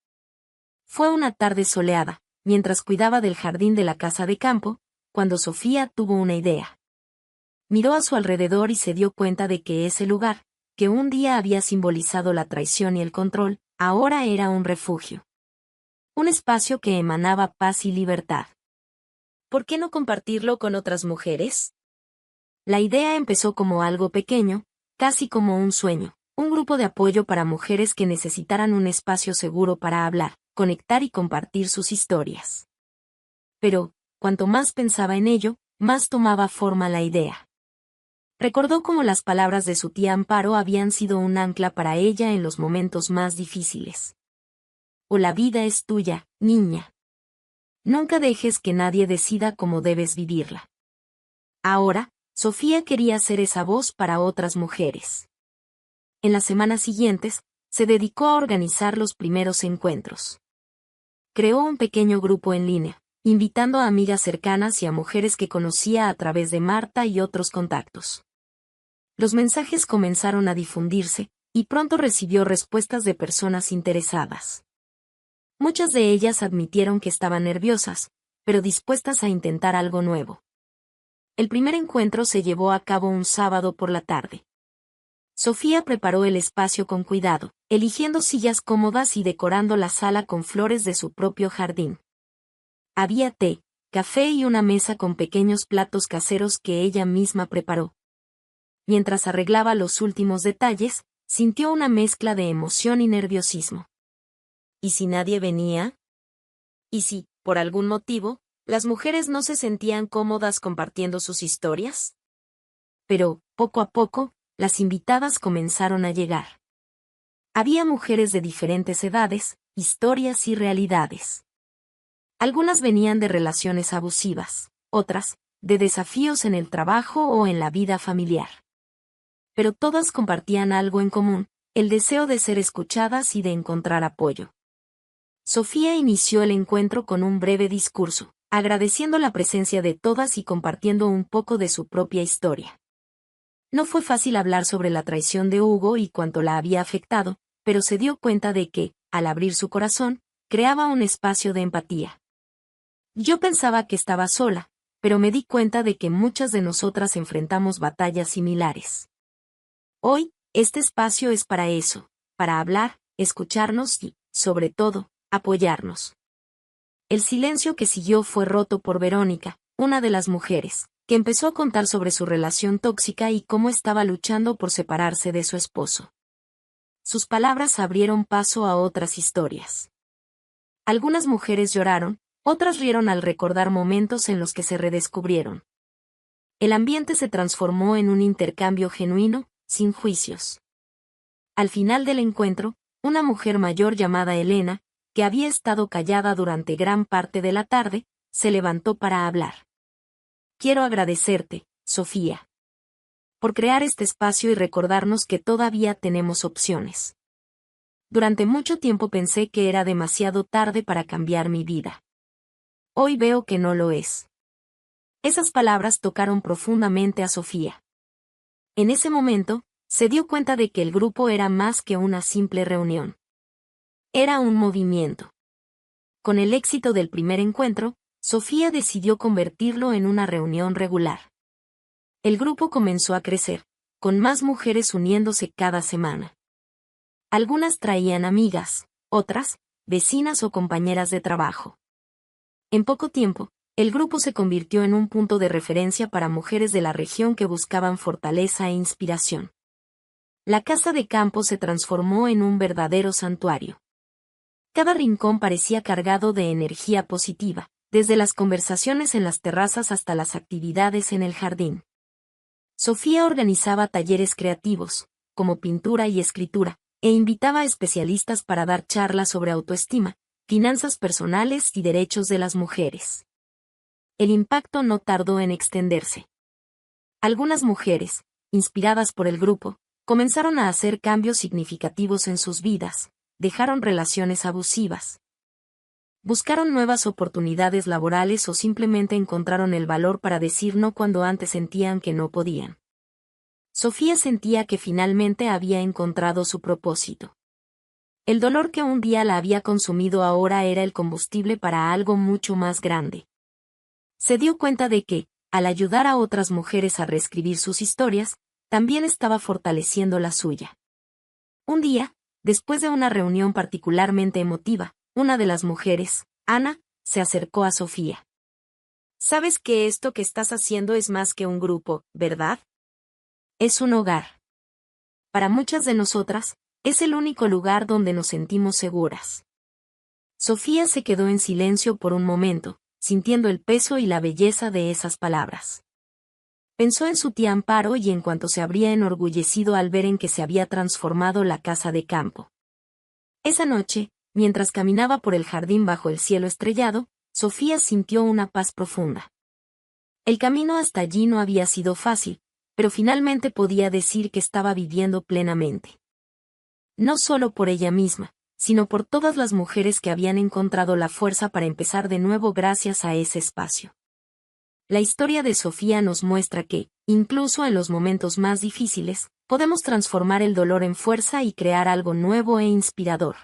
Fue una tarde soleada, mientras cuidaba del jardín de la casa de campo, cuando Sofía tuvo una idea. Miró a su alrededor y se dio cuenta de que ese lugar, que un día había simbolizado la traición y el control, ahora era un refugio. Un espacio que emanaba paz y libertad. ¿Por qué no compartirlo con otras mujeres? La idea empezó como algo pequeño, casi como un sueño, un grupo de apoyo para mujeres que necesitaran un espacio seguro para hablar, conectar y compartir sus historias. Pero, cuanto más pensaba en ello, más tomaba forma la idea. Recordó cómo las palabras de su tía Amparo habían sido un ancla para ella en los momentos más difíciles. «O la vida es tuya, niña. Nunca dejes que nadie decida cómo debes vivirla». Ahora, Sofía quería ser esa voz para otras mujeres. En las semanas siguientes, se dedicó a organizar los primeros encuentros. Creó un pequeño grupo en línea, invitando a amigas cercanas y a mujeres que conocía a través de Marta y otros contactos. Los mensajes comenzaron a difundirse, y pronto recibió respuestas de personas interesadas. Muchas de ellas admitieron que estaban nerviosas, pero dispuestas a intentar algo nuevo. El primer encuentro se llevó a cabo un sábado por la tarde. Sofía preparó el espacio con cuidado, eligiendo sillas cómodas y decorando la sala con flores de su propio jardín. Había té, café y una mesa con pequeños platos caseros que ella misma preparó. Mientras arreglaba los últimos detalles, sintió una mezcla de emoción y nerviosismo. ¿Y si nadie venía? ¿Y si, por algún motivo, las mujeres no se sentían cómodas compartiendo sus historias? Pero, poco a poco, las invitadas comenzaron a llegar. Había mujeres de diferentes edades, historias y realidades. Algunas venían de relaciones abusivas, otras, de desafíos en el trabajo o en la vida familiar. Pero todas compartían algo en común, el deseo de ser escuchadas y de encontrar apoyo. Sofía inició el encuentro con un breve discurso, agradeciendo la presencia de todas y compartiendo un poco de su propia historia. No fue fácil hablar sobre la traición de Hugo y cuánto la había afectado, pero se dio cuenta de que, al abrir su corazón, creaba un espacio de empatía. Yo pensaba que estaba sola, pero me di cuenta de que muchas de nosotras enfrentamos batallas similares. Hoy, este espacio es para eso, para hablar, escucharnos y, sobre todo, apoyarnos. El silencio que siguió fue roto por Verónica, una de las mujeres, que empezó a contar sobre su relación tóxica y cómo estaba luchando por separarse de su esposo. Sus palabras abrieron paso a otras historias. Algunas mujeres lloraron, otras rieron al recordar momentos en los que se redescubrieron. El ambiente se transformó en un intercambio genuino, sin juicios. Al final del encuentro, una mujer mayor llamada Elena, que había estado callada durante gran parte de la tarde, se levantó para hablar. Quiero agradecerte, Sofía, por crear este espacio y recordarnos que todavía tenemos opciones. Durante mucho tiempo pensé que era demasiado tarde para cambiar mi vida. Hoy veo que no lo es. Esas palabras tocaron profundamente a Sofía. En ese momento, se dio cuenta de que el grupo era más que una simple reunión. Era un movimiento. Con el éxito del primer encuentro, Sofía decidió convertirlo en una reunión regular. El grupo comenzó a crecer, con más mujeres uniéndose cada semana. Algunas traían amigas, otras, vecinas o compañeras de trabajo. En poco tiempo, el grupo se convirtió en un punto de referencia para mujeres de la región que buscaban fortaleza e inspiración. La casa de campo se transformó en un verdadero santuario. Cada rincón parecía cargado de energía positiva, desde las conversaciones en las terrazas hasta las actividades en el jardín. Sofía organizaba talleres creativos, como pintura y escritura, e invitaba a especialistas para dar charlas sobre autoestima, finanzas personales y derechos de las mujeres. El impacto no tardó en extenderse. Algunas mujeres, inspiradas por el grupo, comenzaron a hacer cambios significativos en sus vidas, dejaron relaciones abusivas. Buscaron nuevas oportunidades laborales o simplemente encontraron el valor para decir no cuando antes sentían que no podían. Sofía sentía que finalmente había encontrado su propósito. El dolor que un día la había consumido ahora era el combustible para algo mucho más grande. Se dio cuenta de que, al ayudar a otras mujeres a reescribir sus historias, también estaba fortaleciendo la suya. Un día, después de una reunión particularmente emotiva, una de las mujeres, Ana, se acercó a Sofía. «Sabes que esto que estás haciendo es más que un grupo, ¿verdad? Es un hogar. Para muchas de nosotras, es el único lugar donde nos sentimos seguras». Sofía se quedó en silencio por un momento, sintiendo el peso y la belleza de esas palabras. Pensó en su tía Amparo y en cuanto se habría enorgullecido al ver en que se había transformado la casa de campo. Esa noche, mientras caminaba por el jardín bajo el cielo estrellado, Sofía sintió una paz profunda. El camino hasta allí no había sido fácil, pero finalmente podía decir que estaba viviendo plenamente. No solo por ella misma, sino por todas las mujeres que habían encontrado la fuerza para empezar de nuevo gracias a ese espacio. La historia de Sofía nos muestra que, incluso en los momentos más difíciles, podemos transformar el dolor en fuerza y crear algo nuevo e inspirador.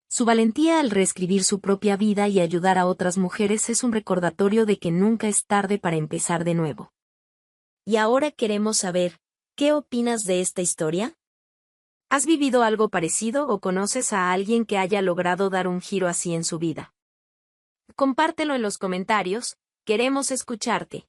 Su valentía al reescribir su propia vida y ayudar a otras mujeres es un recordatorio de que nunca es tarde para empezar de nuevo. Y ahora queremos saber, ¿qué opinas de esta historia? ¿Has vivido algo parecido o conoces a alguien que haya logrado dar un giro así en su vida? Compártelo en los comentarios, queremos escucharte.